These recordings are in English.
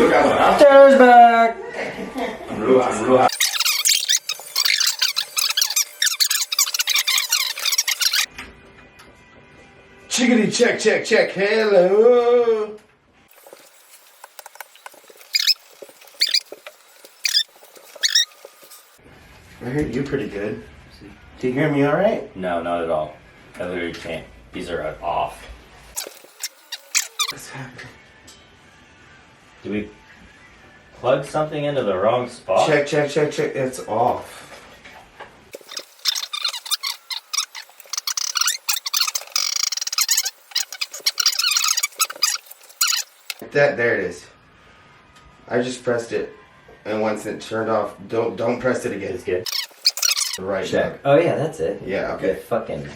After's back. Chickadee check, check, check. Hello. I heard you pretty good. Do you hear me all right? No, not at all. I literally can't. These are off. What's happening? Do we plug something into the wrong spot? Check, check, check, check. It's off. There it is. I just pressed it, and once it turned off, don't press it again. It's good. Right. Check. Oh yeah, that's it. Yeah. Okay. Good fucking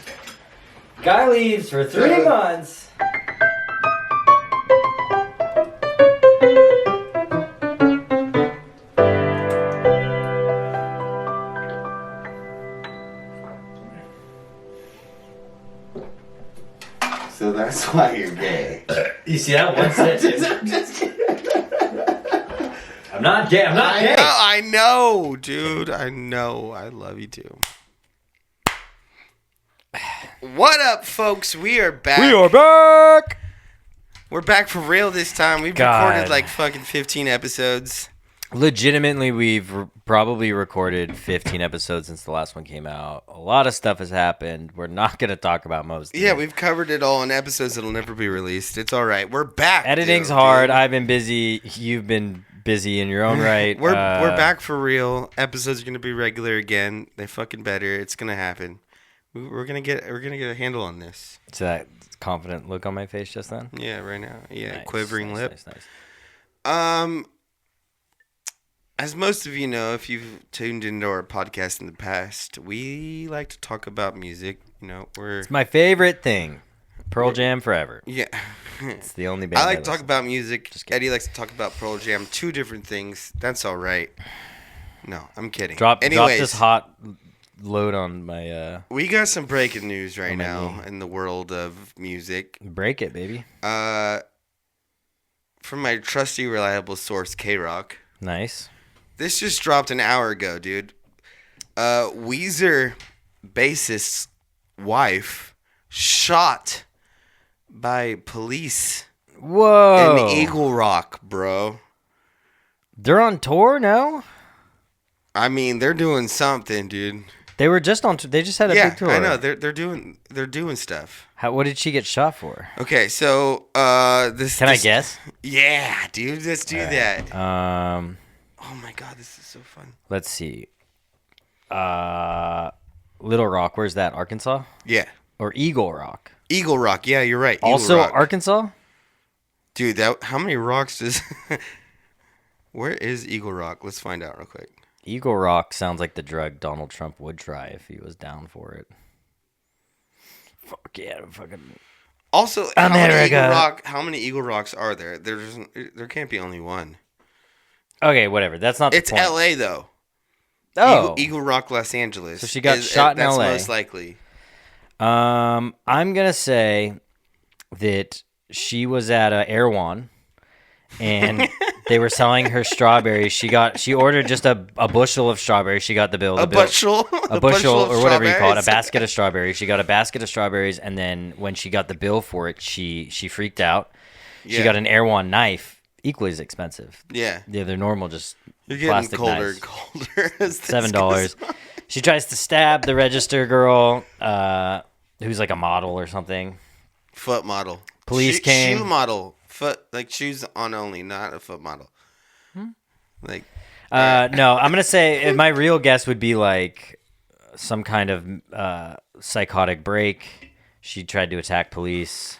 guy leaves for 3 months. So that's why you're gay. You see that one sentence? I'm just kidding. I'm not gay. I'm not gay. I know, dude. I know. I love you too. What up, folks? We are back. We are back. We're back for real this time. We've recorded like fucking 15 episodes. Legitimately, we've probably recorded 15 episodes since the last one came out. A lot of stuff has happened. We're not going to talk about most of it. Yeah, we've covered it all in episodes that'll never be released. It's all right. We're back. Editing's hard. I've been busy. You've been busy in your own right. We're back for real. Episodes are going to be regular again. They're fucking better. It's going to happen. We're gonna get a handle on this. Is that confident look on my face just then? Yeah, right now. Yeah, Nice, quivering lip. Nice. As most of you know, if you've tuned into our podcast in the past, we like to talk about music. You know, It's my favorite thing. Pearl Jam forever. Yeah. It's the only band I like to talk listen. about music. Eddie likes to talk about Pearl Jam. Two different things. That's all right. No, I'm kidding. Drop Anyways, this hot load on my we got some breaking news right on my now knee. in the world of music. break it, baby. From my trusty, reliable source, K-Rock. Nice. This just dropped an hour ago, dude. Weezer bassist's wife shot by police Whoa. in Eagle Rock, bro. They're on tour now? I mean, they're doing something, dude. They were just on. They just had a big tour. I know. They're doing stuff. What did she get shot for? Okay, so this. Can I guess? Yeah, dude. Let's do that. Oh my god, this is so fun. Let's see. Little Rock. Where's that? Arkansas? Yeah. Or Eagle Rock? Eagle Rock. Yeah, you're right. Eagle Also Rock. Arkansas? Dude, how many rocks does? Where is Eagle Rock? Let's find out real quick. Eagle Rock sounds like the drug Donald Trump would try if he was down for it. Fuck yeah, fucking. Also, America. How many Eagle Rocks are there? There can't be only one. Okay, whatever. That's not. It's the point. L.A. though. Oh, Eagle Rock, Los Angeles. So she got shot in That's L.A. most likely. I'm gonna say that she was at Erewhon, and they were selling her strawberries. She ordered just a bushel of strawberries. She got the bill. A bushel or whatever you call it, a strawberries? basket of strawberries. She got a basket of strawberries, and then when she got the bill for it, she freaked out. She Yeah. got an Erewhon knife, equally as expensive. Yeah. Yeah, they're normal, just You're getting plastic colder knives. and colder. as this $7. goes on. She tries to stab the register girl, who's like a model or something. Foot model. Police came. Shoe model. Foot, like shoes on only, not a foot model. Like. No, I'm gonna say my real guess would be like some kind of psychotic break. She tried to attack police.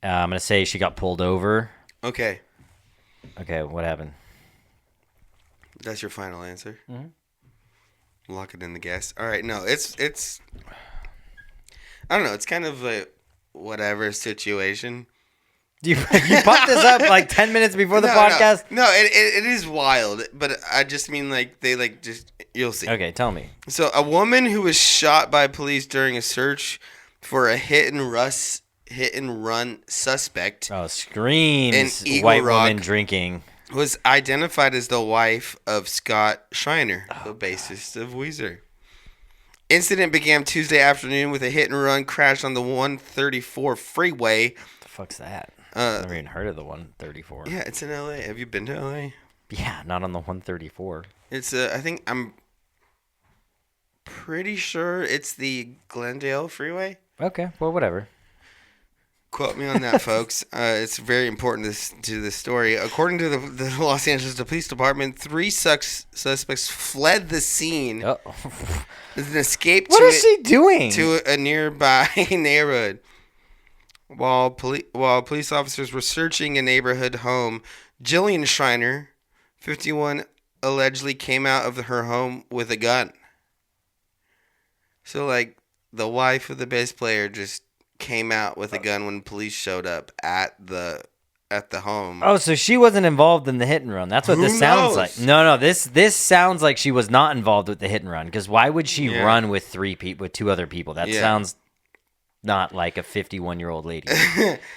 I'm gonna say she got pulled over. Okay. Okay, what happened? That's your final answer. Mm-hmm. Lock it in the gas. All right. No, it's. I don't know. It's kind of a whatever situation. You popped this up like 10 minutes before the No, podcast? No, it is wild, but I just mean like they like just you'll see. Okay, tell me. So a woman who was shot by police during a search for a hit and run suspect. Oh, screams In Eagle white Rock. woman drinking. was identified as the wife of Scott Schreiner, the bassist of Weezer. Incident began Tuesday afternoon with a hit-and-run crash on the 134 freeway. The fuck's that? I've never even heard of the 134. Yeah, it's in L.A. Have you been to L.A.? Yeah, not on the 134. It's I'm pretty sure it's the Glendale freeway. Okay, well, whatever. Quote me on that, folks. It's very important to the story. According to the Los Angeles Police Department, 3 suspects fled the scene. Oh. An escape What is she doing? To a nearby neighborhood. While police officers were searching a neighborhood home, Jillian Schreiner, 51, allegedly came out of her home with a gun. So, like, the wife of the bass player just came out with a gun when police showed up at the home. Oh, so she wasn't involved in the hit and run. That's what this sounds like. No, this sounds like she was not involved with the hit and run. Because why would she run with 2 other people? That sounds not like a 51-year-old lady.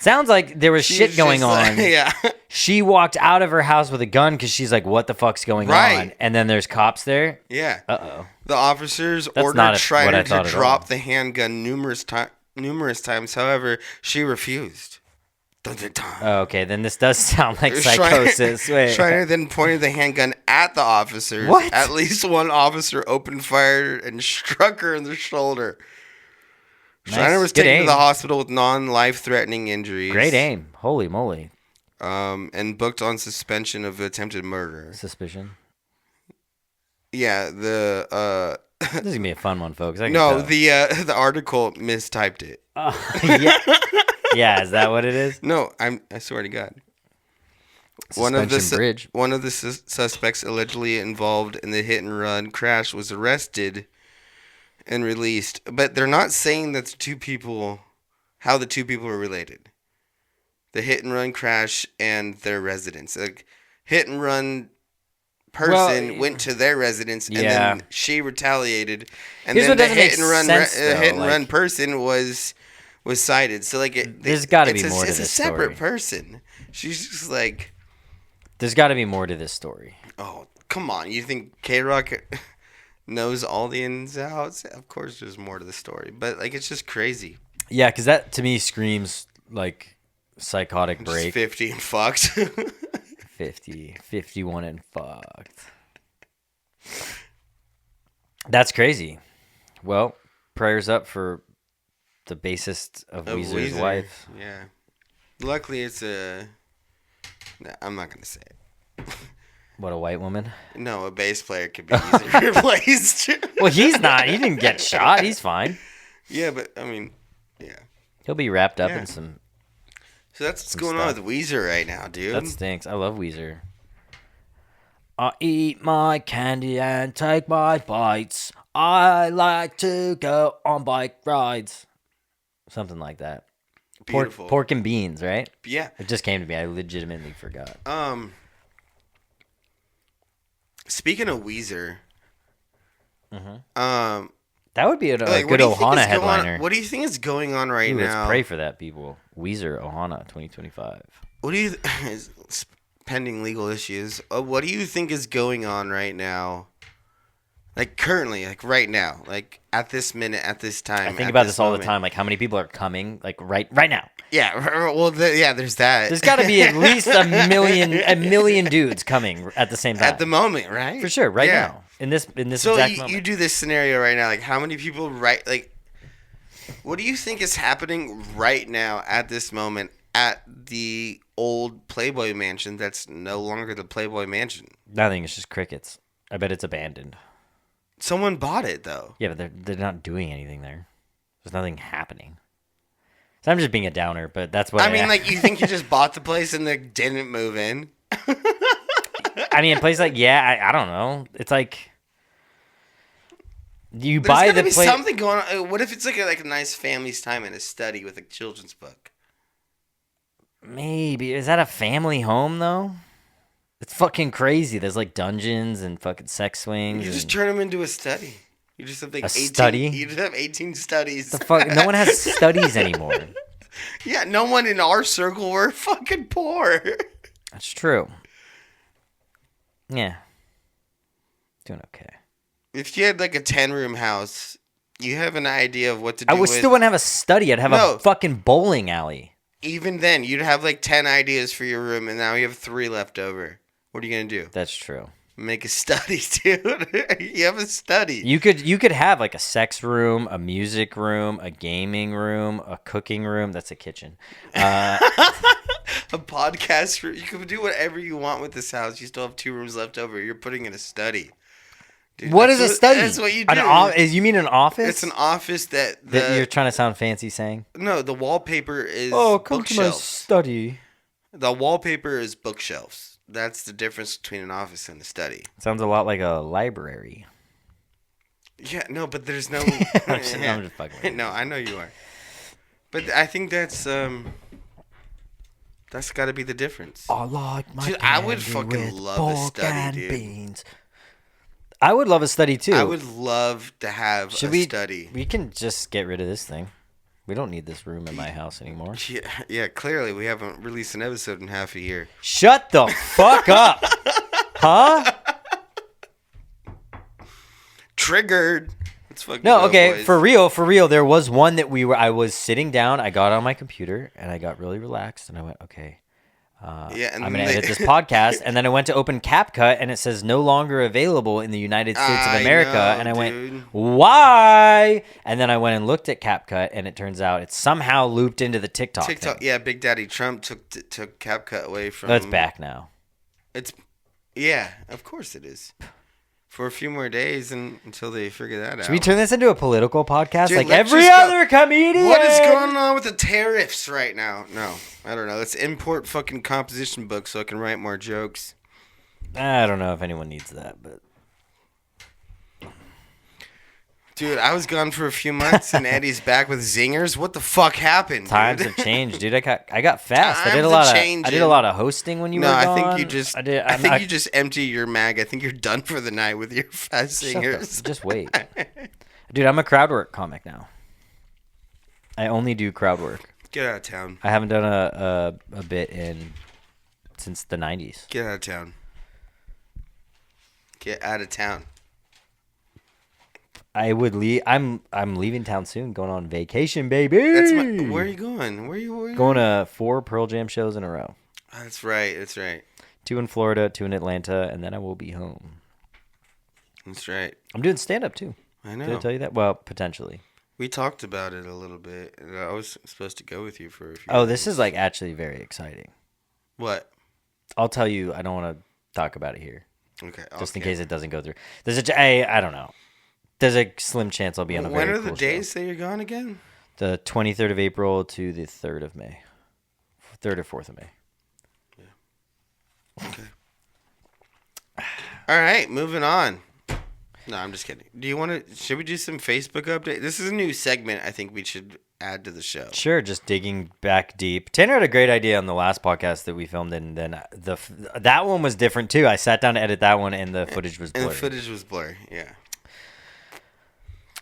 Sounds like there was shit going on. Yeah. She walked out of her house with a gun because she's like, "What the fuck's going on?" And then there's cops there. Yeah. Uh-oh. The officers ordered Schreiner to drop the handgun numerous times. However, she refused. Dun, dun, dun. Oh, okay, then this does sound like psychosis. Schreiner then pointed the handgun at the officers. What? At least one officer opened fire and struck her in the shoulder. Nice. Schreiner was Good taken aim. to the hospital with non-life-threatening injuries. Great aim. Holy moly. And booked on suspension of attempted murder. Suspicion. Yeah, This is gonna be a fun one, folks. the article mistyped it. Yeah. Yeah, is that what it is? No, I swear to God. Bridge. One of the suspects allegedly involved in the hit and run crash was arrested and released, but they're not saying that how the 2 people are related. The hit and run crash and their residence. Like, hit and run person went to their residence and then she retaliated, and Here's then what the doesn't hit and run person was cited. So like, there's got to be more to this story. It's a separate person. She's just like, there's got to be more to this story. Oh, come on! You think K-Rock knows all the ins and outs? Of course, there's more to the story, but like, it's just crazy. Yeah, because that to me screams like psychotic Just break. 50 and fucked. 50, 51 and fucked. That's crazy. Well, prayers up for the bassist of Weezer's wife. Yeah. Luckily, it's I'm not gonna say it. What, a white woman? No, a bass player could be easily replaced. Well, he's not. He didn't get shot. He's fine. Yeah, but I mean, yeah. He'll be wrapped up in some. So that's what's going on with Weezer right now, dude. That stinks. I love Weezer. I eat my candy and take my bites. I like to go on bike rides. Something like that. Beautiful. Pork and beans, right? Yeah. It just came to me. I legitimately forgot. Speaking of Weezer, that would be a good Ohana headliner. What do you think is going on right now? Let's pray for that, people. Weezer Ohana 2025. What do you pending legal issues? What do you think is going on right now? Like currently, like right now, like at this minute, at this time. I think about this all the time. Like how many people are coming? Like right now. Yeah. Well, there's that. There's got to be at least a million dudes coming at the same time. At the moment, right? For sure, right now. In this so exact moment. You do this scenario right now. Like how many people what do you think is happening right now at this moment at the old Playboy Mansion that's no longer the Playboy Mansion? Nothing. It's just crickets. I bet it's abandoned. Someone bought it though. Yeah, but they're not doing anything there. There's nothing happening. So I'm just being a downer, but that's what I mean. Like you think you just bought the place and they didn't move in? I mean, a place like I don't know. It's like you buy the place. Something going on. What if it's like a nice family's time in a study with a children's book? Maybe. Is that a family home though? It's fucking crazy. There's like dungeons and fucking sex swings. You just turn them into a study. You just have like 18 study. You just have 18 studies. The fuck? No one has studies anymore. Yeah, no one in our circle. We're fucking poor. That's true. Yeah. Doing okay. If you had like a 10-room house, you have an idea of what to do. Still wouldn't have a study. I'd have a fucking bowling alley. Even then, you'd have like 10 ideas for your room, and now you have 3 left over. What are you gonna do? That's true. Make a study, dude. You have a study. You could have like a sex room, a music room, a gaming room, a cooking room. That's a kitchen. A podcast room. You can do whatever you want with this house. You still have 2 rooms left over. You're putting in a study. Dude, what is a study? That's what you do. You mean an office? It's an office that you're trying to sound fancy saying. No, the wallpaper is come to my bookshelves. study. The wallpaper is bookshelves. That's the difference between an office and a study. Sounds a lot like a library. Yeah, no, but there's no. I'm just fucking with you. No, I know you are. But I think that's got to be the difference. I like my Dude, I would fucking love a study, dude. Beans. I would love a study too. I would love to have a study. We can just get rid of this thing. We don't need this room in my house anymore. Yeah, clearly we haven't released an episode in half a year. Shut the fuck up. Huh? Triggered. Let's fucking No, go, okay, boys. for real. There was one that I was sitting down, I got on my computer, and I got really relaxed, and I went, okay. And I'm going to edit this podcast. And then I went to open CapCut, and it says no longer available in the United States of America. And I went, why? And then I went and looked at CapCut, and it turns out it's somehow looped into the TikTok thing. Yeah, Big Daddy Trump took CapCut away from... It's back now. Yeah, of course it is. For a few more days until they figure that out. Should we turn this into a political podcast? Dude, like let's every other comedian? What is going on with the tariffs right now? No, I don't know. Let's import fucking composition books so I can write more jokes. I don't know if anyone needs that, but... Dude, I was gone for a few months and Eddie's back with zingers. What the fuck happened? Times dude? have changed, dude. I got fast. I did a lot of hosting when you were gone. No, I think you just you just empty your mag. I think you're done for the night with your fast zingers. Just wait. Dude, I'm a crowd work comic now. I only do crowd work. Get out of town. I haven't done a bit since the 90s. Get out of town. Get out of town. I would leave. I'm leaving town soon. Going on vacation, baby. Where are you going? Where are you going to 4 Pearl Jam shows in a row. Oh, that's right. 2 in Florida, 2 in Atlanta, and then I will be home. That's right. I'm doing stand up too. I know. Did I tell you that? Well, potentially. We talked about it a little bit. I was supposed to go with you for a few. Oh, this is like actually very exciting. What? I'll tell you. I don't want to talk about it here. Okay. Just in case it doesn't go through. I don't know. There's a slim chance I'll be on a very cool show. When are the days that you're gone again? The 23rd of April to the 3rd of May. 3rd or 4th of May. Yeah. Okay. All right, moving on. No, I'm just kidding. Should we do some Facebook update? This is a new segment I think we should add to the show. Sure, just digging back deep. Tanner had a great idea on the last podcast that we filmed, and then that one was different too. I sat down to edit that one, and the footage was blurry. Yeah.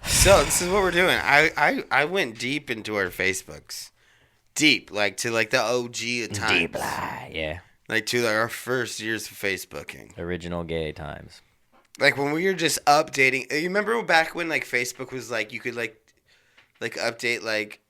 So this is what we're doing. I went deep into our Facebooks, like to like the OG of times. Deep, yeah. Like to our first years of Facebooking. Original gay times. Like when we were just updating. You remember back when like Facebook was like you could like update like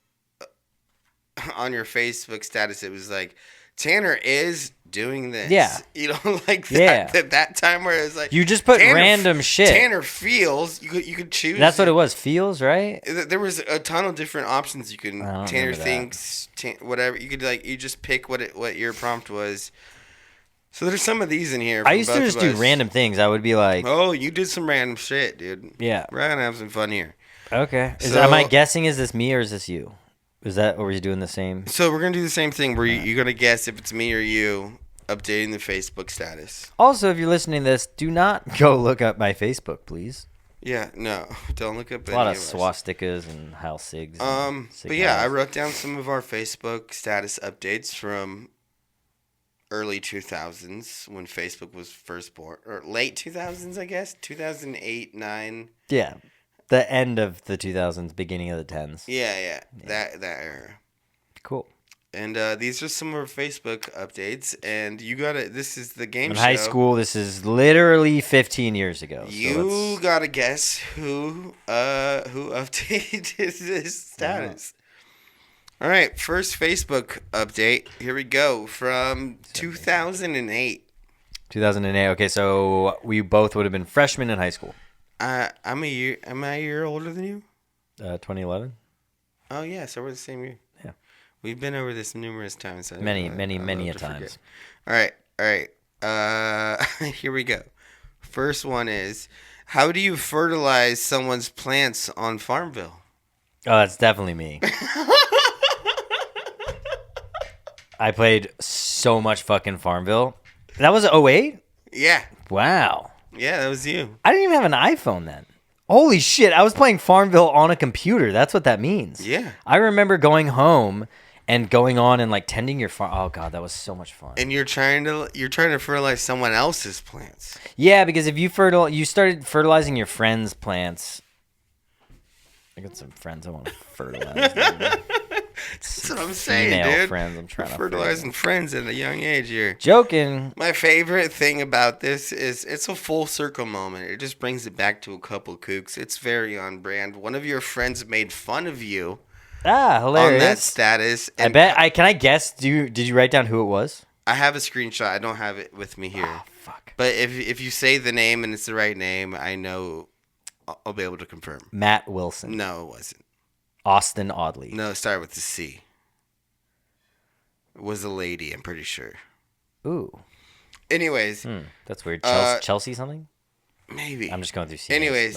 on your Facebook status. It was like Tanner is doing this. Yeah. You know, like that, yeah. that time where it was like you just put random shit. Tanner feels. You could choose. That's what it was. Feels, right? There was a ton of different options you could. Tanner thinks, whatever. You could you just pick what your prompt was. So there's some of these in here. I used to just do random things. I would be like, oh, you did some random shit, dude. Yeah. We're gonna have some fun here. Okay. Am I guessing? Is this me or is this you? Is that, or are you doing the same? So we're going to do the same thing where you're going to guess if it's me or you updating the Facebook status. Also, if you're listening to this, do not go look up my Facebook, please. Yeah, no. Don't look up a lot of swastikas and Heil Sigs. But yeah, I wrote down some of our Facebook status updates from early 2000s when Facebook was first born. Or late 2000s, I guess. 2008, 9. Yeah. The end of the 2000s, beginning of the 10s. Yeah. That era. Cool. And these are some of our Facebook updates. And you gotta. This is the game In show. high school, this is literally 15 years ago. You gotta guess who updated his status. All right, first Facebook update. Here we go from 2008. 2008. Okay, so we both would have been freshmen in high school. Am I a year older than you? 2011. Oh yeah, so we're the same year. Yeah. We've been over this numerous times. So Many I'll a have to times. forget. All right. Here we go. First one is, how do you fertilize someone's plants on Farmville? Oh, that's definitely me. I played so much fucking Farmville. That was 08? Yeah. Wow. Yeah, that was you. I didn't even have an iPhone then. Holy shit, I was playing Farmville on a computer. That's what that means. Yeah. I remember going home and going on and like tending your farm. Oh god, that was so much fun. And you're trying to fertilize someone else's plants. Yeah, because if you started fertilizing your friends' plants. I got some friends I want to fertilize. That's what I'm saying, Female dude. friends, I'm trying to fertilizing friends at a young age here. Joking. My favorite thing about this is it's a full circle moment. It just brings it back to a couple kooks. It's very on brand. One of your friends made fun of you Ah, hilarious. on that status. I bet. Can I guess? Did you write down who it was? I have a screenshot. I don't have it with me here. Oh, fuck. But if you say the name and it's the right name, I know I'll be able to confirm. Matt Wilson. No, it wasn't. Austin Audley. No, it started with the C. It was a lady, I'm pretty sure. Ooh. Anyways. That's weird. Chelsea something? Maybe. I'm just going through CNS. Anyways.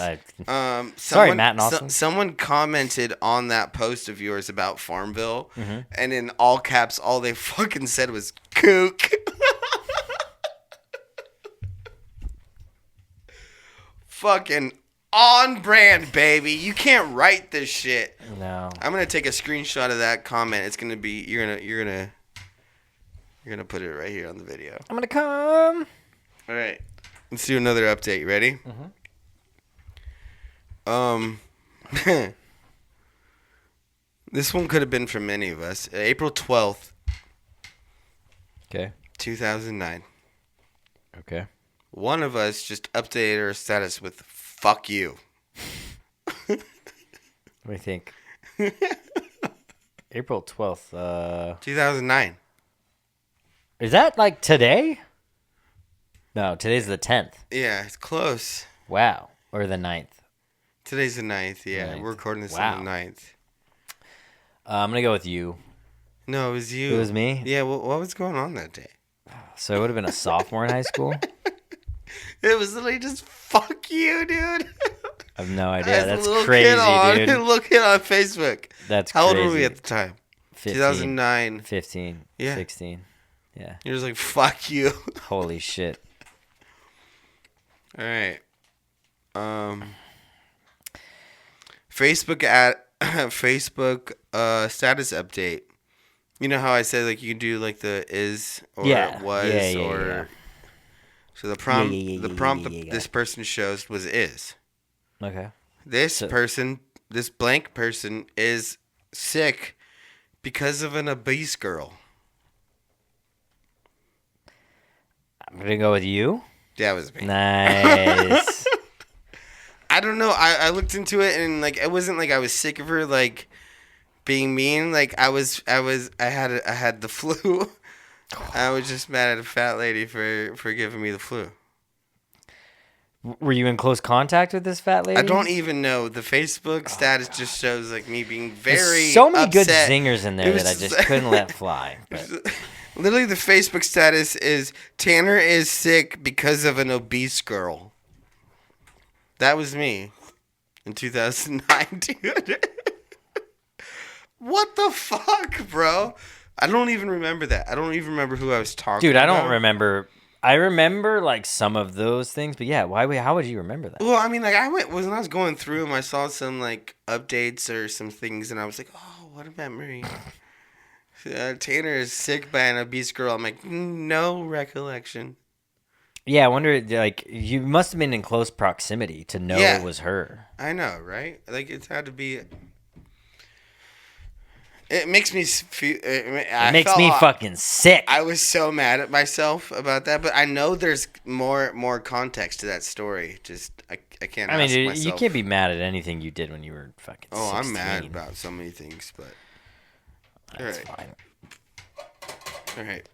Sorry, Matt and Austin. Someone commented on that post of yours about Farmville, Mm-hmm. and in all caps, all they fucking said was kook. Fucking on brand, baby. You can't write this shit. No. I'm gonna take a screenshot of that comment. It's gonna be you're gonna put it right here on the video. I'm gonna come. All right, let's do another update. You ready? This one could have been from any of us. April 12th, Okay. 2009. Okay. One of us just updated our status with "fuck you." What do you think? April 12th. 2009. Is that like today? No, today's the 10th. Yeah, it's close. Wow. Or the 9th. Today's the 9th. Yeah, 9th. we're recording this Wow. on the 9th. I'm going to go with you. No, it was you. It was me? Yeah, what was going on that day? So it would have been a sophomore in high school? It was literally just "fuck you, dude." I have no idea. As a That's little crazy, kid on, dude. Little kid on Facebook. That's How old crazy. were we at the time? 15, 2009. 15, Yeah. 16. Yeah. You're just like "fuck you." Holy shit. All right. Facebook status update. You know how I said like you can do like the is or Yeah. was Yeah, or yeah. so the prompt Yeah. this person shows was is. Okay. This blank person is sick because of an obese girl. I'm going to go with you. That was me. Nice. I don't know. I looked into it and like it wasn't like I was sick of her like being mean. Like I had the flu. I was just mad at a fat lady for giving me the flu. Were you in close contact with this fat lady? I don't even know. The Facebook status just shows like me being very There's so many good upset. zingers in there It was that I just just- couldn't let fly. But Literally, the Facebook status is Tanner is sick because of an obese girl. That was me in 2009, dude. What the fuck, bro? I don't even remember that. I don't even remember who I was talking dude, about. I don't remember. I remember like some of those things, but yeah, how would you remember that? Well, I mean, like when I was going through them, I saw some like updates or some things, and I was like, oh, what a memory. Tanner is sick by an obese girl. I'm like, no recollection. Yeah, I wonder. Like, you must have been in close proximity to know Yeah. it was her. I know, right? Like, it had to be. It makes me feel. It makes me fucking sick. I was so mad at myself about that, but I know there's more context to that story. Just I can't. I mean, ask dude, myself. you can't be mad at anything you did when you were fucking. Oh, 16. I'm mad about so many things, but That's fine. All right.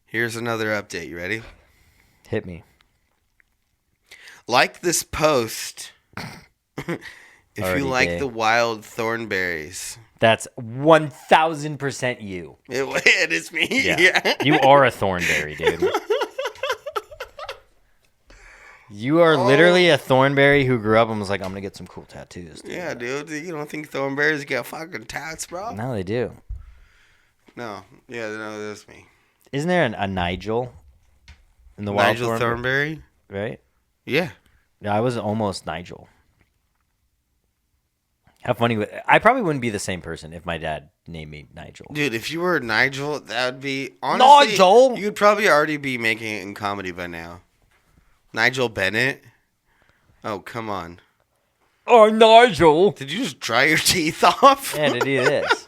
Here's another update. You ready? Hit me. Like this post. If Already you like gay. the wild thornberries. That's 1000% you. It is me. Yeah. Yeah. You are a thornberry, dude. You are literally a thornberry who grew up and was like, I'm going to get some cool tattoos. Dude. Yeah, dude. You don't think thornberries get fucking tats, bro? No, they do. No. Yeah, no, that's me. Isn't there a Nigel in the wild Nigel Thornberry? Right? Yeah. Yeah, I was almost Nigel. How funny. I probably wouldn't be the same person if my dad named me Nigel. Dude, if you were Nigel, that would be... Honestly, Nigel! You'd probably already be making it in comedy by now. Nigel Bennett? Oh, come on. Oh, Nigel! Did you just dry your teeth off? Yeah, to do this.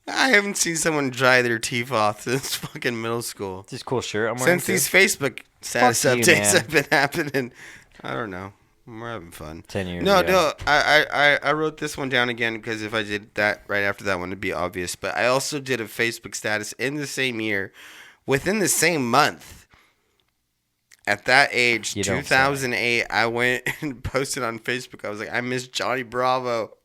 I haven't seen someone dry their teeth off since fucking middle school. This is a cool shirt I'm wearing. Since these Facebook status Fuck you, updates man. have been happening. I don't know. We're having fun. 10 years No, ago. no. I wrote this one down again because if I did that right after that one, it'd be obvious. But I also did a Facebook status in the same year, within the same month. At that age, You don't 2008, I went and posted on Facebook. I was like, I miss Johnny Bravo.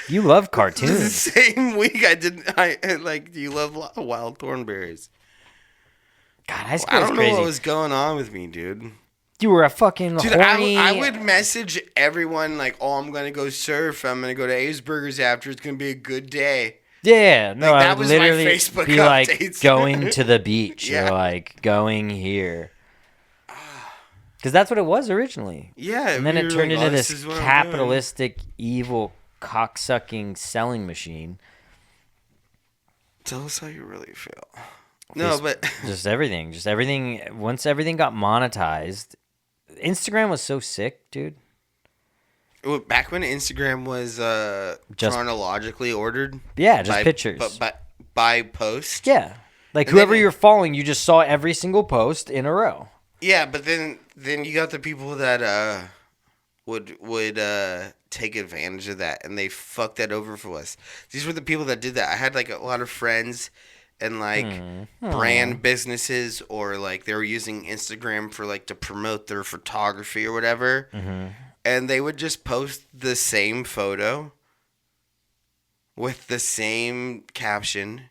You love The cartoons. same week I like, do you love wild thornberries? God, high school I was don't know crazy. what was going on with me, dude. You were a fucking Dude, horny... I would message everyone like, "Oh, I'm gonna go surf. I'm gonna go to Ace Burgers after. It's gonna be a good day." Yeah, no, Like, I that would was my literally Facebook be like updates. going to the beach Yeah. or like going here. Because that's what it was originally. Yeah, And then we it were turned like, into "Oh, this this is what I'm doing." capitalistic, evil, cocksucking selling machine. Tell us how you really feel. No, but Just everything. Just everything. Once everything got monetized, Instagram was so sick, dude. back when Instagram was Just- chronologically ordered. Yeah, just by, pictures. by post. Yeah. Like And whoever then- you're following, you just saw every single post in a row. Yeah, but then you got the people that would take advantage of that, and they fucked that over for us. These were the people that did that. I had like a lot of friends and like brand businesses, or like they were using Instagram for like to promote their photography or whatever, and they would just post the same photo with the same caption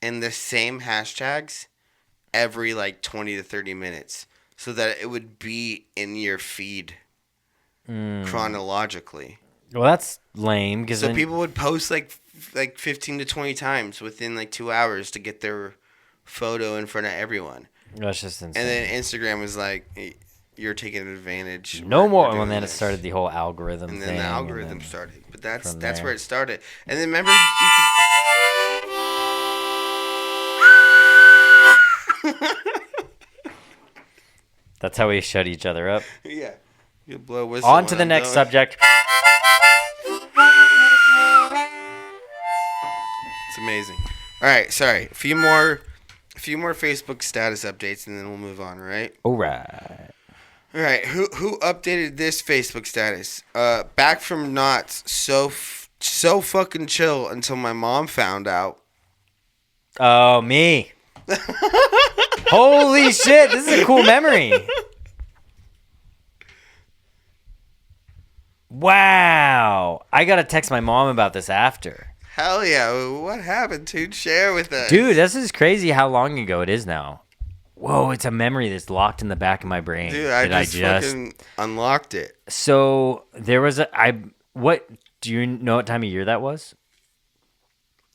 and the same hashtags every like 20 to 30 minutes so that it would be in your feed chronologically. Well, that's lame. Because So people would post like 15 to 20 times within like 2 hours to get their photo in front of everyone. That's just insane. And then Instagram was like, you're taking advantage. No We're more. doing And then it this. started the whole algorithm And thing. then the and algorithm then- started. But that's from where there. it started. And then remember, That's how we shut each other up. yeah, you blow a whistle. On to when the I'm next done. subject. It's amazing. All right, sorry. A few more Facebook status updates, and then we'll move on. All right. All right. All right. Who updated this Facebook status? Back from Knott's. So fucking chill until my mom found out. Oh, me. Holy shit. This is a cool memory. Wow. I got to text my mom about this after. Hell yeah! What happened, dude? Share with us, Dude, this is crazy how long ago it is now. Whoa, it's a memory that's locked in the back of my brain. Dude, I that just fucking unlocked it. So there was what do you know what time of year that was?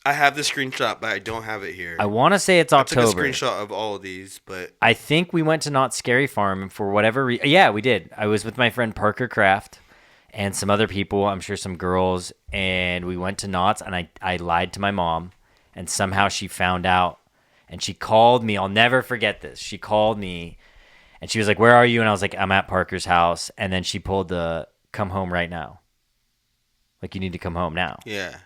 I have the screenshot, but I don't have it here. I want to say it's I took October. a screenshot of all of these, but I think we went to Knott's Scary Farm and for whatever reason. Yeah, we did. I was with my friend Parker Kraft and some other people, I'm sure some girls, and we went to Knott's and I lied to my mom and somehow she found out and she called me. I'll never forget this. She called me And she was like, "Where are you?" And I was like, "I'm at Parker's house." And then she pulled the "come home right now." Like, you need to come home now. Yeah.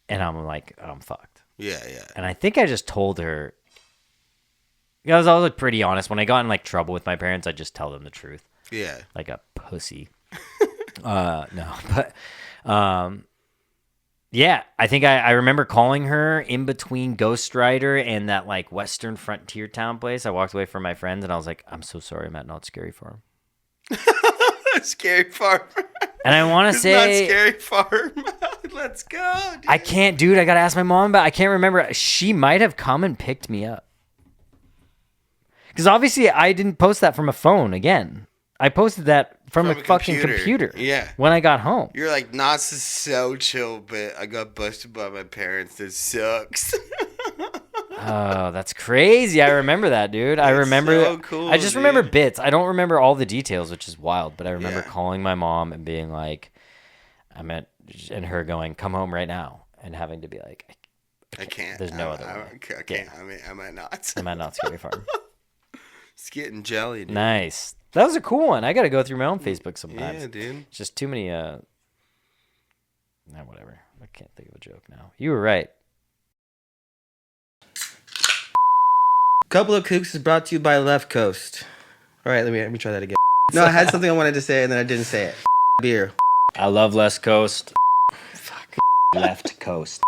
And I'm like, I'm fucked. Yeah, yeah. And I think I just told her. I was always pretty honest. When I got in like trouble with my parents, I just tell them the truth. Yeah. Like a pussy. No, but yeah, I think I remember calling her in between Ghost Rider and that like Western Frontier town place. I walked away from my friends and I was like, I'm so sorry, I'm at Not Scary Farm. Scary Farm. And I want to say, Not Scary Farm. Let's go, dude. I can't, dude. I gotta ask my mom, but I can't remember. She might have come and picked me up. Because obviously I didn't post that from a phone again. I posted that from a fucking computer. Yeah. When I got home. You're like, Knott's is so chill, but I got busted by my parents. It sucks. Oh, that's crazy. I remember that, dude. I remember. So cool, I just remember bits. I don't remember all the details, which is wild. But I remember calling my mom and being like, and her going, "Come home right now," and having to be like, I can't. There's no other way. I can't. I mean, I'm at Knott's. I'm at Not Scary Farm. It's getting jelly, dude. Nice. That was a cool one. I got to go through my own Facebook sometimes. Yeah, dude. It's just too many. Whatever. I can't think of a joke now. You were right. Couple of Kooks is brought to you by Left Coast. All right, let me try that again. No, I had something I wanted to say and then I didn't say it. Beer. I love Left Coast. Fuck. Left Coast.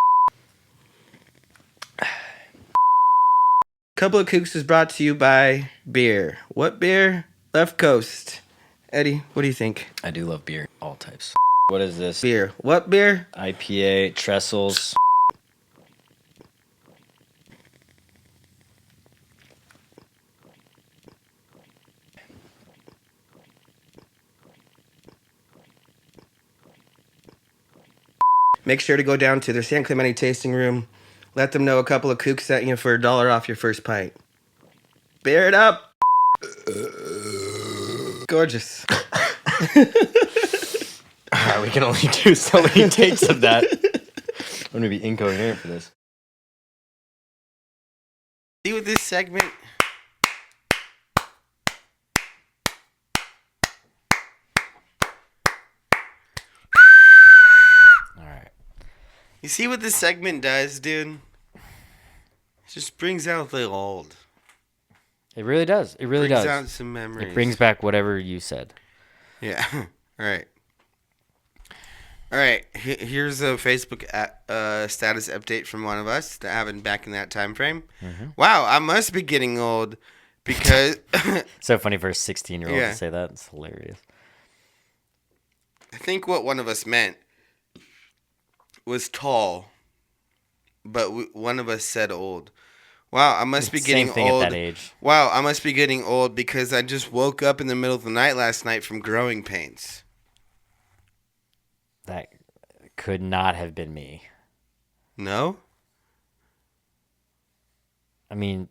Couple of Kooks is brought to you by beer. What beer? Left Coast. Eddie, what do you think? I do love beer. All types. What is this? Beer. What beer? IPA, Trestles. Make sure to go down to their San Clemente tasting room. Let them know a couple of Kooks sent you for $1 off your first pint. Bear it up. Gorgeous. We can only do so many takes of that. I'm gonna be incoherent for this. See with this segment. All right. You see what this segment does, dude? It just brings out the old. It really does. It really Brings does. out some memories. It brings back whatever you said. Yeah. All right. All right. Here's a Facebook status update from one of us that happened back in that time frame. Mm-hmm. Wow, I must be getting old because So funny for a 16-year-old Yeah. to say that. It's hilarious. I think what one of us meant was tall, but one of us said old. Wow, I must be getting Same thing old. at that age. Wow, I must be getting old because I just woke up in the middle of the night last night from growing pains. That could not have been me. No? I mean,